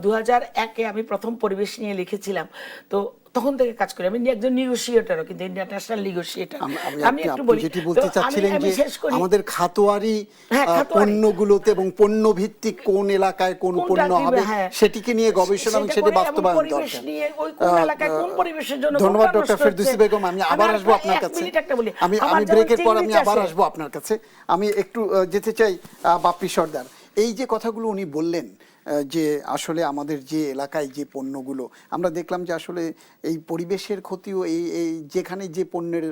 2001-এ আমি প্রথম পরিবেশ নিয়ে লিখেছিলাম। তো তখন থেকে কাজ করি, আমি একজন নিগোসিয়েটরও, কিন্তু ইন্টারন্যাশনাল নিগোসিয়েটর। আমি একটু বলি, যেটি বলতে চাচ্ছিলেন যে আমাদের খাতোয়ারি পণ্যগুলোতে এবং পণ্য ভিত্তিক কোন এলাকায় কোন পণ্য হবে সেটিকে নিয়ে গবেষণা এবং সেটি বাস্তবায়ন দরকার। ধন্যবাদ ডক্টর ফেরদৌসী বেগম। আমি আবার আসবো আপনার কাছে, আমি ব্রেকের পর আমি আবার আসবো আপনার কাছে। আমি একটু যেতে চাই বাপ্পি সর্দার। এই যে কথাগুলো উনি বললেন যে আসলে আমাদের যে এলাকায় যে পণ্যগুলো আমরা দেখলাম যে আসলে এই পরিবেশের ক্ষতিও এই যেখানে যে পণ্যের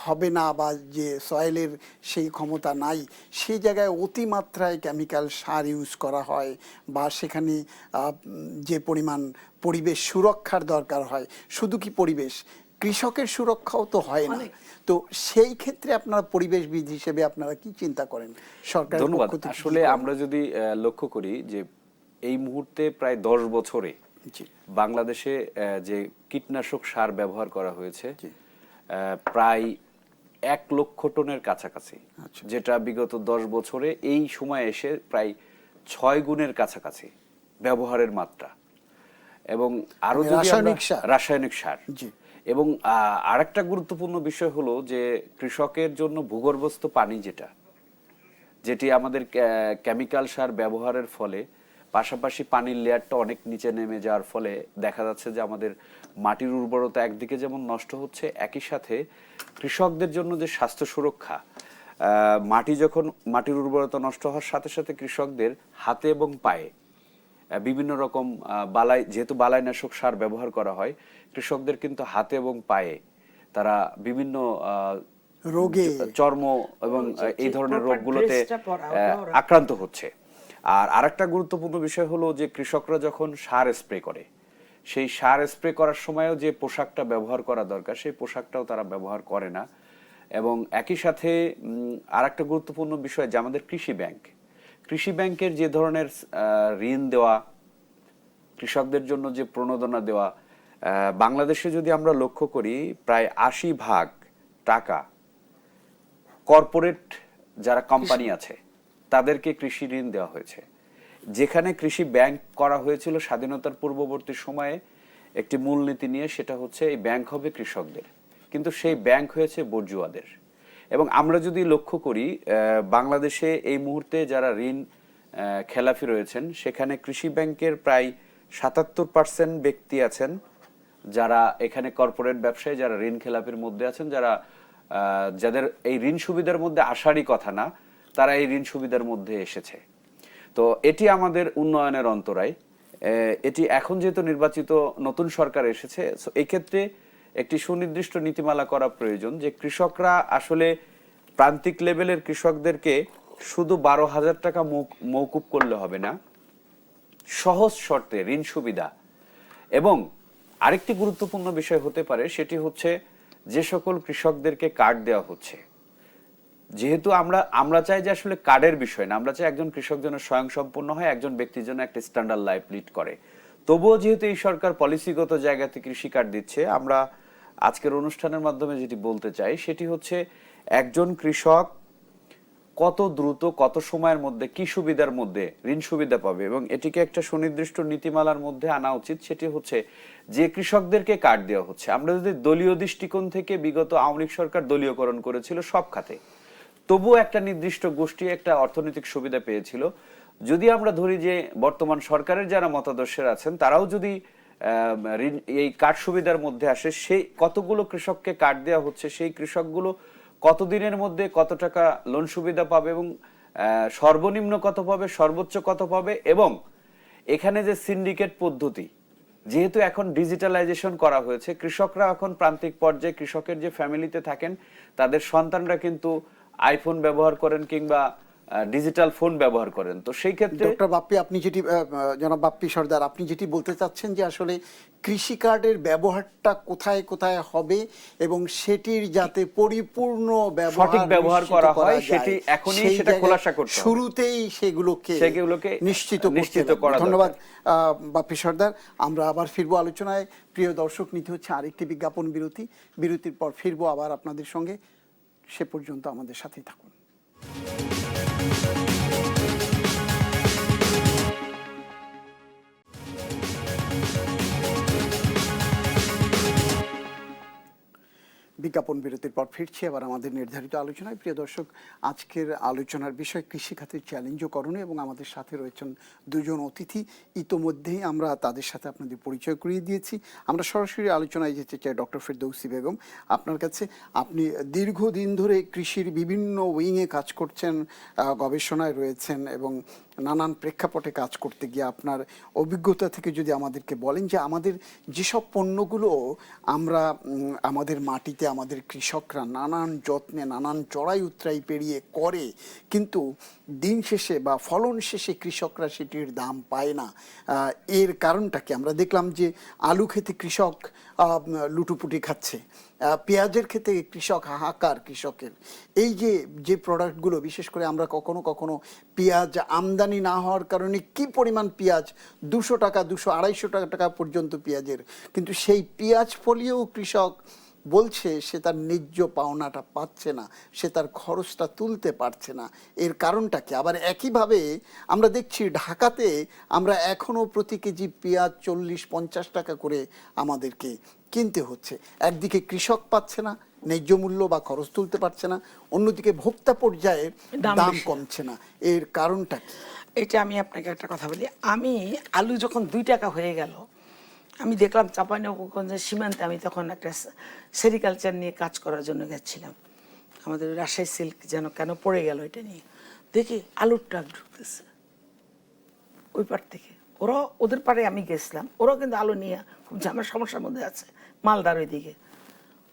হবে না বা যে সয়েলের সেই ক্ষমতা নাই, সেই জায়গায় অতিমাত্রায় কেমিক্যাল সার ইউজ করা হয়, বা সেখানে যে পরিমাণ পরিবেশ সুরক্ষার দরকার হয়, শুধু কি পরিবেশ, কৃষকের সুরক্ষাও তো হয় না। তো সেই ক্ষেত্রে আপনারা পরিবেশবিদ হিসেবে আপনারা কি চিন্তা করেন সরকারের পক্ষ থেকে? আসলে আমরা যদি লক্ষ্য করি যে এই মুহূর্তে প্রায় 10 বছরে বাংলাদেশে যে কীটনাশক সার ব্যবহার করা হয়েছে প্রায় 1 লক্ষ টনের কাছাকাছি, যেটা বিগত 10 বছরে এই সময় এসে প্রায় 6 গুণের কাছাকাছি ব্যবহারের মাত্রা। এবং আরো রাসায়নিক সার। এবং আরেকটা গুরুত্বপূর্ণ বিষয় হলো যে কৃষকের জন্য ভূগর্ভস্থ পানি যেটি আমাদের কেমিক্যাল সার ব্যবহারের ফলে পাশাপাশি পানির লেয়ারটা অনেক নিচে নেমে যাওয়ার ফলে দেখা যাচ্ছে যে আমাদের মাটির উর্বরতা একদিকে যেমন নষ্ট হচ্ছে, একই সাথে কৃষকদের জন্য যে স্বাস্থ্য সুরক্ষা, মাটির উর্বরতা নষ্ট হওয়ার সাথে সাথে কৃষকদের হাতে এবং পায়ে বিভিন্ন রকম যেহেতু বালাইনাশক সার ব্যবহার করা হয়, কৃষকদের কিন্তু হাতে এবং পায়ে তারা বিভিন্ন রোগে, চর্ম এবং এই ধরনের রোগগুলোতে আক্রান্ত হচ্ছে। আর আরেকটা গুরুত্বপূর্ণ বিষয় হলো যে কৃষকরা যখন সার স্প্রে করে, সেই সার স্প্রে করার সময়ও যে পোশাকটা ব্যবহার করা দরকার সেই পোশাকটাও তারা ব্যবহার করে না। এবং একই সাথে আরেকটা গুরুত্বপূর্ণ বিষয় যে আমাদের কৃষি ব্যাংকের যে ধরনের ঋণ দেওয়া, কৃষকদের জন্য যে প্রণোদনা দেওয়া, বাংলাদেশে যদি আমরা লক্ষ্য করি প্রায় 80% টাকা কর্পোরেট যারা কোম্পানি আছে তাদেরকে কৃষি ঋণ দেওয়া হয়েছে। যেখানে কৃষি ব্যাংক করা হয়েছিল স্বাধীনতার পূর্ববর্তী সময়ে একটি মূলনীতি নিয়ে, সেটা হচ্ছে এই ব্যাংক হবে কৃষকদের, কিন্তু সেই ব্যাংক হয়েছে বর্জুয়াদের। এবং আমরা যদি লক্ষ্য করি বাংলাদেশে এই মুহূর্তে যারা ঋণ খেলাফি রয়েছেন, সেখানে কৃষি ব্যাংকের প্রায় 77% ব্যক্তি আছেন যারা এখানে কর্পোরেট ব্যবসায়ী, যারা ঋণ খেলাপির মধ্যে আছেন, যাদের এই ঋণ সুবিধার মধ্যে আসারই কথা না, তারা এই ঋণ সুবিধার মধ্যে এসেছে। তো এটি আমাদের উন্নয়নের অন্তরায়। এটি এখন যেহেতু নির্বাচিত নতুন সরকার এসেছে, এই ক্ষেত্রে একটি সুনির্দিষ্ট নীতিমালা করা প্রয়োজন যে কৃষকরা আসলে প্রান্তিক লেভেলের কৃষকদেরকে শুধু 12,000 টাকা মওকুফ করলে হবে না, সহজ শর্তে ঋণ সুবিধা। এবং আরেকটি গুরুত্বপূর্ণ বিষয় হতে পারে, সেটি হচ্ছে যে সকল কৃষকদেরকে কার্ড দেওয়া হচ্ছে, যেহেতু আমরা চাই যে আসলে কার্ডের বিষয় না, আমরা চাই একজন কৃষক যেন স্বয়ংসম্পূর্ণ হয়, একজন ব্যক্তির জন্য একটা স্ট্যান্ডার্ড লাইফ লিড করে। তবুও যেহেতু এই সরকার পলিসিগত জায়গাতে কৃষি কার্ড দিচ্ছে, আমরা আজকের অনুষ্ঠানের মাধ্যমে যেটি বলতে চাই সেটি হচ্ছে একজন কৃষক কত দ্রুত কত সময়ের মধ্যে কি সুবিধার মধ্যে ঋণ সুবিধা পাবে, এবং এটিকে একটা সুনির্দিষ্ট নীতিমালার মধ্যে আনা উচিত। সেটি হচ্ছে যে কৃষকদেরকে কার্ড দেওয়া হচ্ছে, আমরা যদি দলীয় দৃষ্টিকোণ থেকে, বিগত আওয়ামী লীগ সরকার দলীয়করণ করেছিল সব খাতে, তবুও একটা নির্দিষ্ট গোষ্ঠী একটা অর্থনৈতিক সুবিধা পেয়েছিল। যদি আমরা ধরি যে বর্তমান সরকারের যারা মতাদর্শের আছেন তারাও যদি এই কার্ড সুবিধার মধ্যে আসে, সেই কতগুলো কৃষককে কার্ড দেওয়া হচ্ছে, সেই কৃষকগুলো কতদিনের মধ্যে কত টাকা লোন সুবিধা পাবে এবং সর্বনিম্ন কত পাবে, সর্বোচ্চ কত পাবে, এবং এখানে যে সিন্ডিকেট পদ্ধতি, যেহেতু এখন ডিজিটালাইজেশন করা হয়েছে, কৃষকরা এখন প্রান্তিক পর্যায়ে কৃষকের যে ফ্যামিলিতে থাকেন তাদের সন্তানরা কিন্তু আইফোন ব্যবহার করেন কিংবা ডিজিটাল ফোন ব্যবহার করেন। তো সেই ক্ষেত্রে ডক্টর বাপ্পি, আপনি যেটি জনাব বাপ্পি সর্দার, আপনি যেটি বলতে চাচ্ছেন যে আসলে কৃষি কার্ডের ব্যবহারটা কোথায় কোথায় হবে এবং সেটির যাতে পরিপূর্ণ সঠিক ব্যবহার করা হয় যায়, সেটি এখনই সেই সেটা জায়গায় খোলাসা করতে হবে। শুরুতেই সেগুলোকে নিশ্চিত করা দরকার। ধন্যবাদ বাপ্পি সর্দার। আমরা আবার ফিরবো আলোচনায়। প্রিয় দর্শক, নিতে হচ্ছে আরেকটি বিজ্ঞাপন বিরতি। বিরতির পর ফিরবো আবার আপনাদের সঙ্গে। সে পর্যন্ত আমাদের সাথেই থাকুন। বিজ্ঞাপন বিরতির পর ফিরছি আবার আমাদের নির্ধারিত আলোচনায়। প্রিয় দর্শক, আজকের আলোচনার বিষয় কৃষি খাতের চ্যালেঞ্জ ও করণীয়, এবং আমাদের সাথে রয়েছেন দুজন অতিথি। ইতোমধ্যেই আমরা তাদের সাথে আপনাদের পরিচয় করিয়ে দিয়েছি। আমরা সরাসরি আলোচনায় যেতে চাই ডক্টর ফেরদৌসী বেগম, আপনার কাছে। আপনি দীর্ঘদিন ধরে কৃষির বিভিন্ন উইংয়ে কাজ করছেন, গবেষণায় রয়েছেন এবং নানান প্রেক্ষাপটে কাজ করতে গিয়ে আপনার অভিজ্ঞতা থেকে যদি আমাদেরকে বলেন যে আমাদের যেসব পণ্যগুলো আমরা আমাদের মাটিতে আমাদের কৃষকরা নানান যত্নে নানান চড়াই উতরাই পেরিয়ে করে, কিন্তু দিন শেষে বা ফলন শেষে কৃষকরা সেটির দাম পায় না, এর কারণটা কি? আমরা দেখলাম যে আলু খেতে কৃষক লুটুপুটি খাচ্ছে, পেঁয়াজের ক্ষেত্রে কৃষক হাহাকার কৃষকের। এই যে প্রোডাক্টগুলো, বিশেষ করে আমরা কখনো কখনো পেঁয়াজ আমদানি না হওয়ার কারণে কি পরিমাণ পেঁয়াজ, 200 টাকা 200-250 টাকা পর্যন্ত পেঁয়াজের, কিন্তু সেই পেঁয়াজ ফলিয়েও কৃষক বলছে সে তার ন্যায্য পাওনাটা পাচ্ছে না, সে তার খরচটা তুলতে পারছে না। এর কারণটা কি? আবার একইভাবে আমরা দেখছি ঢাকাতে আমরা এখনও প্রতি কেজি পেঁয়াজ 40-50 টাকা করে আমাদেরকে কিনতে হচ্ছে। একদিকে কৃষক পাচ্ছে না ন্যায্য মূল্য বা খরচ তুলতে পারছে না, অন্যদিকে ভোক্তা পর্যায়ে দাম কমছে না। এর কারণটা কি? এটা আমি আপনাকে একটা কথা বলি। আমি আলু যখন 2 টাকা হয়ে গেল, আমি দেখলাম চাঁপাইনবাবগঞ্জের সীমান্তে, আমি তখন একটা সেরিকালচার নিয়ে কাজ করার জন্য গেছিলাম, আমাদের রাজশাহী সিল্ক যেন কেন পড়ে গেল এটা নিয়ে, দেখি আলুর ট্রাক ঢুকতেছে ওই পার থেকে। ওদের পাড়ে আমি গেছিলাম, ওরাও কিন্তু আলু নিয়ে খুব ঝামেলার সমস্যার মধ্যে আছে, মালদার ওইদিকে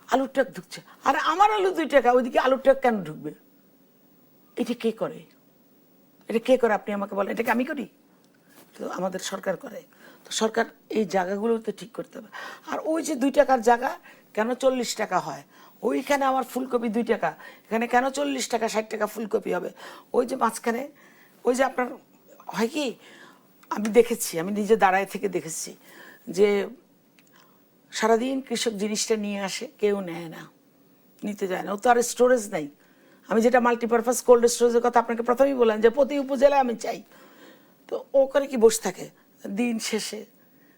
আলুর ট্রাক ঢুকছে। আর আমার আলু 2 টাকা, ওইদিকে আলুর ট্রাক কেন ঢুকবে? এটা কে করে? এটা কে করে আপনি আমাকে বলেন? এটাকে আমি করি? তো আমাদের সরকার করে। তো সরকার এই জায়গাগুলো তো ঠিক করতে হবে। আর ওই যে 2 টাকার জায়গা কেন 40 টাকা হয়? ওইখানে আমার ফুলকপি 2 টাকা, এখানে কেন 40 টাকা 60 টাকা ফুলকপি হবে? ওই যে মাঝখানে ওই যে আপনার হয় কি, আমি দেখেছি, আমি নিজে দাঁড়ায় থেকে দেখেছি যে সারাদিন কৃষক জিনিসটা নিয়ে আসে, কেউ নেয় না, নিতে যায় না। ও তো আর স্টোরেজ নাই। আমি যেটা মাল্টিপারপাস কোল্ড স্টোরেজের কথা আপনাকে প্রথমেই বললাম যে প্রতি উপজেলায় আমি চাই, তো ও করে কি বসে থাকে? দিন শেষে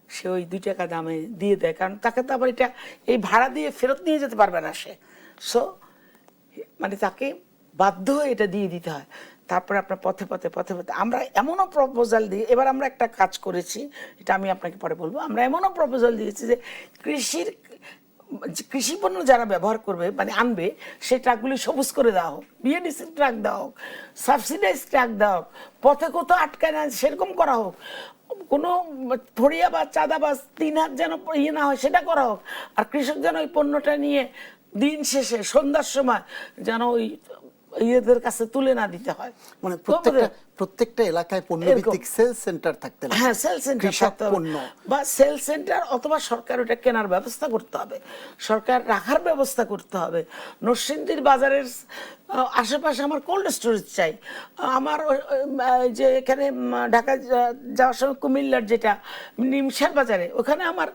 সে ওই 2 টাকা দামে দিয়ে দেয়, কারণ তাকে তো আবার এটা এই ভাড়া দিয়ে ফেরত নিয়ে যেতে পারবে না সে। সো মানে তাকে বাধ্য হয়ে এটা দিয়ে দিতে হয়। তারপরে আপনার পথে পথে পথে পথে আমরা এমনও প্রপোজাল দিই, এবার আমরা একটা কাজ করেছি, এটা আমি আপনাকে পরে বলবো, আমরা এমনও প্রপোজাল দিয়েছি যে কৃষি পণ্য যারা ব্যবহার করবে মানে আনবে, সেই ট্রাকগুলি সবুজ করে দেওয়া হোক, বিএডিসি ট্রাক দেওয়া হোক, সাবসিডাইজ ট্রাক দেওয়া হোক, পথে কোথাও আটকায় না সেরকম করা হোক, কোনো ফড়িয়া বা চাঁদা বা 3 হাত যেন ইয়ে না হয় সেটা করা হোক। আর কৃষক যেন ওই পণ্যটা নিয়ে দিন শেষে সন্ধ্যার সময় যেন ওই ইয়েদের কাছে তুলে না দিতে হয়। মানে প্রত্যেকটা এলাকায় পণ্যভিত্তিক সেল সেন্টার থাকতে হবে। হ্যাঁ, সেল সেন্টার থাকতে হবে, বা সেল সেন্টার অথবা সরকার ওটা কেনার ব্যবস্থা করতে হবে, সরকার রাখার ব্যবস্থা করতে হবে। নরসিংদীর বাজারের আশেপাশে আমার কোল্ড স্টোরেজ চাই। আমার যে এখানে ঢাকা যাওয়ার সময় কুমিল্লার যেটা নিমসার বাজারে, ওখানে আমার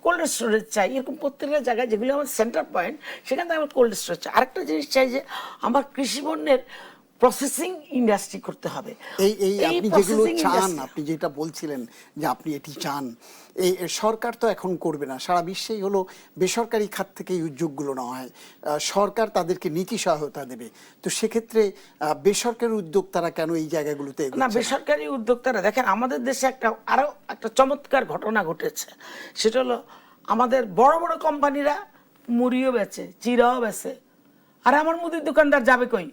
কোল্ড স্টোরেজ চাই। এরকম প্রত্যেকটা জায়গায় যেগুলো আমার সেন্টার পয়েন্ট, সেখান থেকে আমার কোল্ড স্টোরেজ চাই। আরেকটা জিনিস চাই যে আমার কৃষি পণ্যের প্রসেসিং ইন্ডাস্ট্রি করতে হবে। এই আপনি যেগুলো processing চান, industry- আপনি যেটা বলছিলেন যে আপনি এটি চান, এই সরকার তো এখন করবে না, সারা বিশ্বেই হলো বেসরকারি খাত থেকে এই উদ্যোগগুলো নেওয়া হয়, সরকার তাদেরকে নীতি সহায়তা দেবে, তো সেক্ষেত্রে বেসরকারি উদ্যোক্তারা কেন এই জায়গাগুলোতে না, এগোচ্ছে না? বেসরকারি উদ্যোক্তারা দেখেন আমাদের দেশে আরো একটা চমৎকার ঘটনা ঘটেছে, সেটা হলো আমাদের বড় বড় কোম্পানিরা মুড়িও বেচে, চিড়াও বেচে, আর আমার মুদির দোকানদার যাবে কই,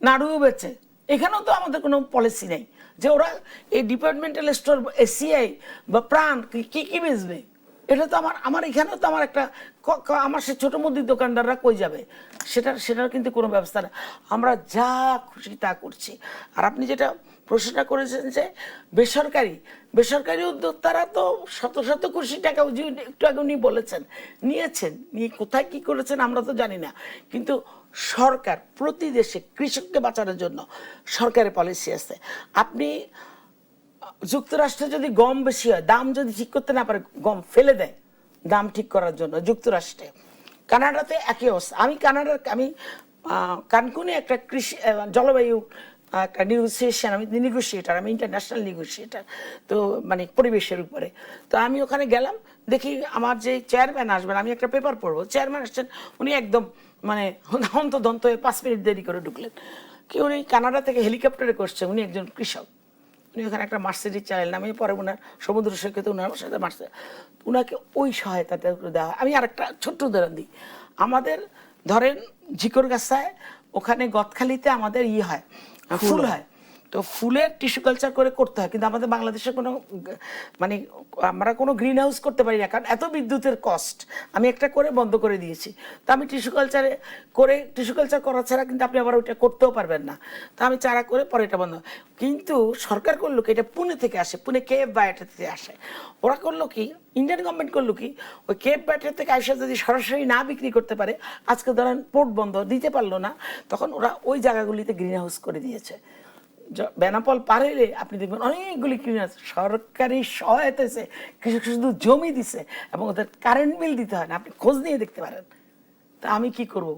নাড়ুও বেচে। এখানেও তো আমাদের কোনো পলিসি নেই যে ওরা এই ডিপার্টমেন্টাল স্টোর এসিআই বা প্রাণ কি কি বেচবে। এটা তো আমার এখানেও তো আমার একটা আমার সে ছোট মুদির দোকানদাররা কই যাবে, সেটার কিন্তু কোনো ব্যবস্থা নেই। আমরা যা খুশি তা করছি। আর আপনি যেটা প্রশ্নটা করেছেন যে বেসরকারি উদ্যোক্তারা তো শত শত কোটি টাকা একটু আগে উনি বলেছেন নিয়েছেন, নিয়ে কোথায় কি করেছেন আমরা তো জানি না, কিন্তু সরকার প্রতি দেশে কৃষককে বাঁচানোর জন্য সরকারের পলিসি আছে। আপনি যুক্তরাষ্ট্রে যদি গম বেশি হয়, দাম যদি ঠিক করতে না পারে, গম ফেলে দেয় দাম ঠিক করার জন্য যুক্তরাষ্ট্রে। কানাডাতে একই অবস্থা। আমি কানকুনে একটা কৃষি জলবায়ু একটা নেগোসিয়েশন, আমি নেগোসিয়েটার, আমি ইন্টারন্যাশনাল নেগোসিয়েটার, তো মানে পরিবেশের উপরে। তো আমি ওখানে গেলাম, দেখি আমার যে চেয়ারম্যান আসবেন, আমি একটা পেপার পড়বো, চেয়ারম্যান আসছেন, উনি একদম মানে হন্তদন্ত হয়ে 5 মিনিট দেরি করে ঢুকলেন। কি উনি কানাডা থেকে হেলিকপ্টারে করছে, উনি একজন কৃষক, উনি ওখানে একটা মার্সিডিজ চালালেন, আমি পরে ওনার সমুদ্র সৈকতে ওনার সাথে ওনাকে ওই সহায়তাটা দেওয়া। আমি আরেকটা ছোট্ট উদাহরণ দিই, আমাদের ধরেন ঝিকরগাছায় ওখানে গদখালিতে আমাদের হয়, ফুল হয়, তো ফুলের টিস্যু কালচার করতে হয়, কিন্তু আমাদের বাংলাদেশে কোনো মানে আমরা কোনো গ্রিন হাউস করতে পারি না, কারণ এত বিদ্যুতের কস্ট। আমি একটা করে বন্ধ করে দিয়েছি। তো আমি টিস্যু কালচার করা ছাড়া কিন্তু আপনি আবার ওইটা করতেও পারবেন না। তো আমি চারা করে পরে এটা বন্ধ। কিন্তু সরকার করলো কি, এটা পুনে থেকে আসে, পুনে কেএফ বায়োটেক থেকে আসে। ওরা করলো কি, ইন্ডিয়ান গভর্নমেন্ট করলো কি, ওই কেএফ বায়োটেক থেকে আসে যদি সরাসরি না বিক্রি করতে পারে, আজকে ধরেন পোর্ট বন্ধ দিতে পারলো না, তখন ওরা ওই জায়গাগুলিতে গ্রিন হাউস করে দিয়েছে। বেনাপোল পার হইলে আপনি দেখবেন অনেকগুলি গ্রিন হাউস সরকারি সহায়তা দিয়েছে, কৃষক শুধু জমি দিছে এবং ওদের কারেন্ট বিল দিতে হয় না, আপনি খোঁজ নিয়ে দেখতে পারেন। তা আমি কি করব,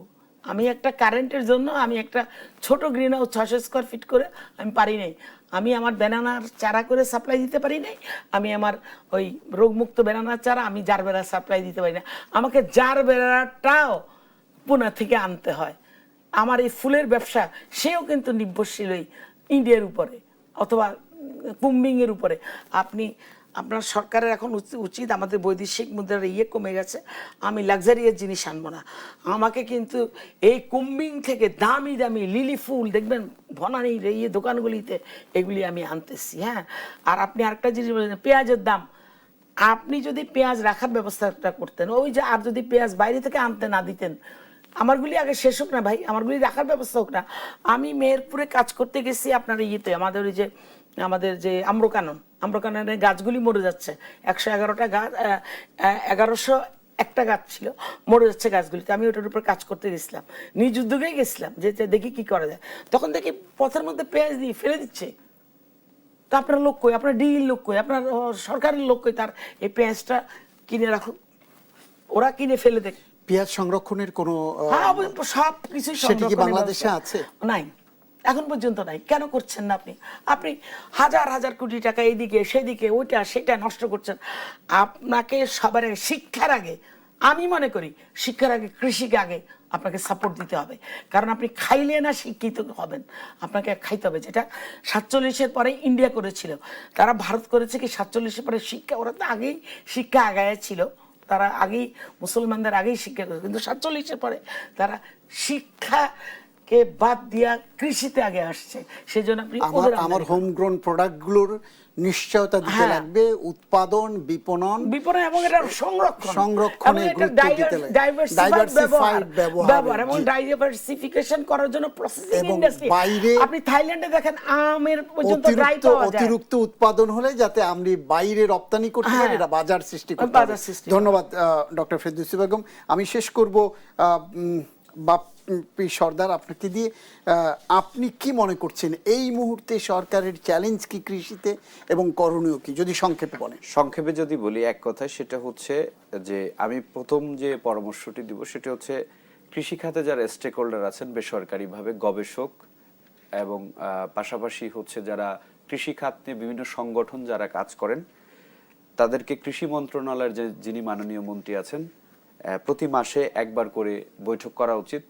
আমি একটা কারেন্টের জন্য আমি একটা ছোট গ্রিন হাউস 600 স্কোয়ার ফিট করে আমি পারি নাই, আমি আমার বেনানার চারা করে সাপ্লাই দিতে পারি নাই, আমি আমার ওই রোগমুক্ত বেনানার চারা আমি জারবেরা সাপ্লাই দিতে পারি না, আমাকে জারবেরাটাও পুনা থেকে আনতে হয়। আমার এই ফুলের ব্যবসা সেও কিন্তু নির্ভরশীল ওই ইন্ডিয়ার উপরে অথবা কুম্বিং এর উপরে। আপনার সরকারের এখন উচিত, আমাদের বৈদেশিক মুদ্রার কমে গেছে, আমি লাক্সারিয়াস জিনিস আনবো না, আমাকে কিন্তু এই কুম্বিং থেকে দামি দামি লিলি ফুল দেখবেন বনানী দোকানগুলিতে, এগুলি আমি আনতেছি। হ্যাঁ, আর আপনি আরেকটা জিনিস বলেছেন পেঁয়াজের দাম, আপনি যদি পেঁয়াজ রাখার ব্যবস্থাটা করতেন, ওই যে আর যদি পেঁয়াজ বাইরে থেকে আনতে না দিতেন, আমারগুলি আগে শেষ হোক না ভাই, আমারগুলি রাখার ব্যবস্থা হোক না। আমি মেহেরপুরে কাজ করতে গেছি আপনার আমাদের যে আম্রকাননের গাছগুলি মরে যাচ্ছে, 111টা গাছ, 1101টা গাছ ছিল, মরে যাচ্ছে গাছগুলিতে। আমি ওটার উপর কাজ করতে গেছিলাম, নিজ উদ্যোগেই গেছিলাম যে দেখি কি করা যায়। তখন দেখি পথের মধ্যে পেঁয়াজ দিয়ে ফেলে দিচ্ছে। তা আপনার লোক কই, আপনার ডিএল লোক কই, আপনার সরকারের লোক কই, তার এই পেঁয়াজটা কিনে রাখুন, ওরা কিনে ফেলে দেখ। পেঁয়াজ সংরক্ষণের কোনো সব কিছু সেটা কি বাংলাদেশে আছে? নাই, এখন পর্যন্ত নাই। কেন করছেন না আপনি হাজার হাজার কোটি টাকা এইদিকে সেদিকে ওইটা সেটা নষ্ট করছেন। আপনাকে সবার আগে শিক্ষার আগে, আমি মনে করি শিক্ষার আগে কৃষিকে আগে আপনাকে সাপোর্ট দিতে হবে, কারণ আপনি খাইলে না শিক্ষিত হবেন, আপনাকে খাইতে হবে। যেটা 47-এর পরে ইন্ডিয়া করেছিল, তারা ভারত করেছে কি 47-এর পরে শিক্ষা, ওরা তো আগেই শিক্ষা আগায় ছিল, তারা আগেই মুসলমানদের আগেই শিক্ষা করেছে, কিন্তু 47-এর পরে তারা শিক্ষাকে বাদ দিয়া কৃষিতে আগে আসছে। সেই জন্য আপনি আমার হোমগ্রোন প্রোডাক্টগুলোর নিশ্চয়তা দিতে লাগবে, উৎপাদন, বিপণন এবং এটা সংরক্ষণে গুরুত্ব দিতে লাগবে, ডাইভার্সিফাইড ব্যবহার এবং ডাইভার্সিফিকেশন করার জন্য প্রসেসিং ইন্ডাস্ট্রি। আপনি থাইল্যান্ডে দেখেন আমের পর্যন্ত ড্রাই পাওয়া যায়, অতিরিক্ত উৎপাদন হলে যাতে আমরা বাইরে রপ্তানি করতে পারি, এটা বাজার সৃষ্টি করতে হবে। ধন্যবাদ ডক্টর ফেরদৌসী বেগম। আমি শেষ করব বাপ্পি সরদার আপনাকে দিয়ে। আপনি কি মনে করছেন এই মুহূর্তে সরকারের চ্যালেঞ্জ কি কৃষিতে এবং করণীয় কি, যদি সংক্ষেপে বলেন? সংক্ষেপে যদি বলি এক কথায়, সেটা হচ্ছে যে আমি প্রথম যে পরামর্শটি দিব সেটা হচ্ছে কৃষি খাতে যারা স্টেক হোল্ডার আছেন, বেসরকারিভাবে গবেষক এবং পাশাপাশি হচ্ছে যারা কৃষি খাত নিয়ে বিভিন্ন সংগঠন যারা কাজ করেন তাদেরকে কৃষি মন্ত্রণালয়ের যিনি মাননীয় মন্ত্রী আছেন প্রতি মাসে একবার করে বৈঠক করা উচিত।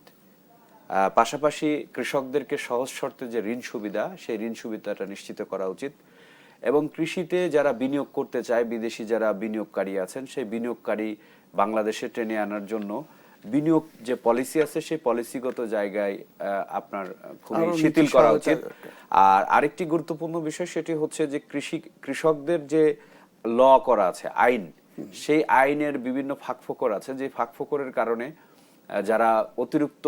পাশাপাশি কৃষকদেরকে সহজ শর্তে যে ঋণ সুবিধা, সেই ঋণ সুবিধাটা নিশ্চিত করা উচিত এবং কৃষিতে যারা বিনিয়োগ করতে চায়, বিদেশি যারা বিনিয়োগকারী আছেন, সেই বিনিয়োগকারী বাংলাদেশে টেনে আনার জন্য বিনিয়োগ যে পলিসি আছে সেই পলিসিগত জায়গায় আপনার খুবই শিথিল করা উচিত। আর আরেকটি গুরুত্বপূর্ণ বিষয় সেটি হচ্ছে যে কৃষকদের যে ল করা আছে, আইন, সেই আইনের বিভিন্ন ফাঁকফোকর আছে, যে ফাঁকফোকরের কারণে যারা অতিরিক্ত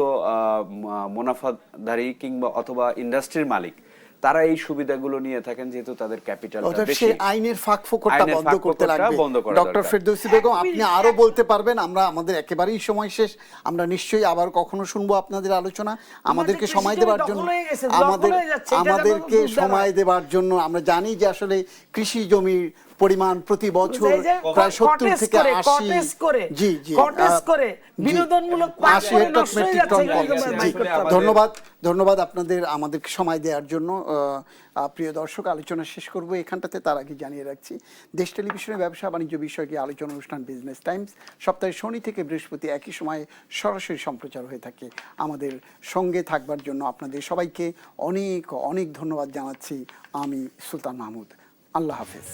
মুনাফাধারী কিংবা অথবা ইন্ডাস্ট্রির মালিক তারা এই সুবিধাগুলো নিয়ে থাকেন, যেহেতু তাদের ক্যাপিটালটা বেশি। সেই আইনের ফাঁকফোকরটা বন্ধ করতে লাগবে। ডক্টর ফেরদৌসী বেগম, আপনি আরো বলতে পারবেন? আমরা আমাদের একেবারেই সময় শেষ, আমরা নিশ্চয়ই আবার কখনো শুনবো আপনাদের আলোচনা। আমাদেরকে সময় দেওয়ার জন্য আমরা জানি যে আসলে কৃষি জমির পরিমাণ প্রতি বছর প্রায় 70 থেকে 80 মেট্রিক টন। ধন্যবাদ আপনাদের আমাদেরকে সময় দেওয়ার জন্য। প্রিয় দর্শক, আলোচনা শেষ করব এখানটাতে, তার আগে জানিয়ে রাখছি দেশ টেলিভিশনের ব্যবসা বাণিজ্য বিষয়ক আলোচনা অনুষ্ঠান বিজনেস টাইমস সপ্তাহে শনি থেকে বৃহস্পতি একই সময়ে সরাসরি সম্প্রচার হয়ে থাকে। আমাদের সঙ্গে থাকবার জন্য আপনাদের সবাইকে অনেক অনেক ধন্যবাদ জানাচ্ছি। আমি সুলতান মাহমুদ। আল্লাহ হাফেজ।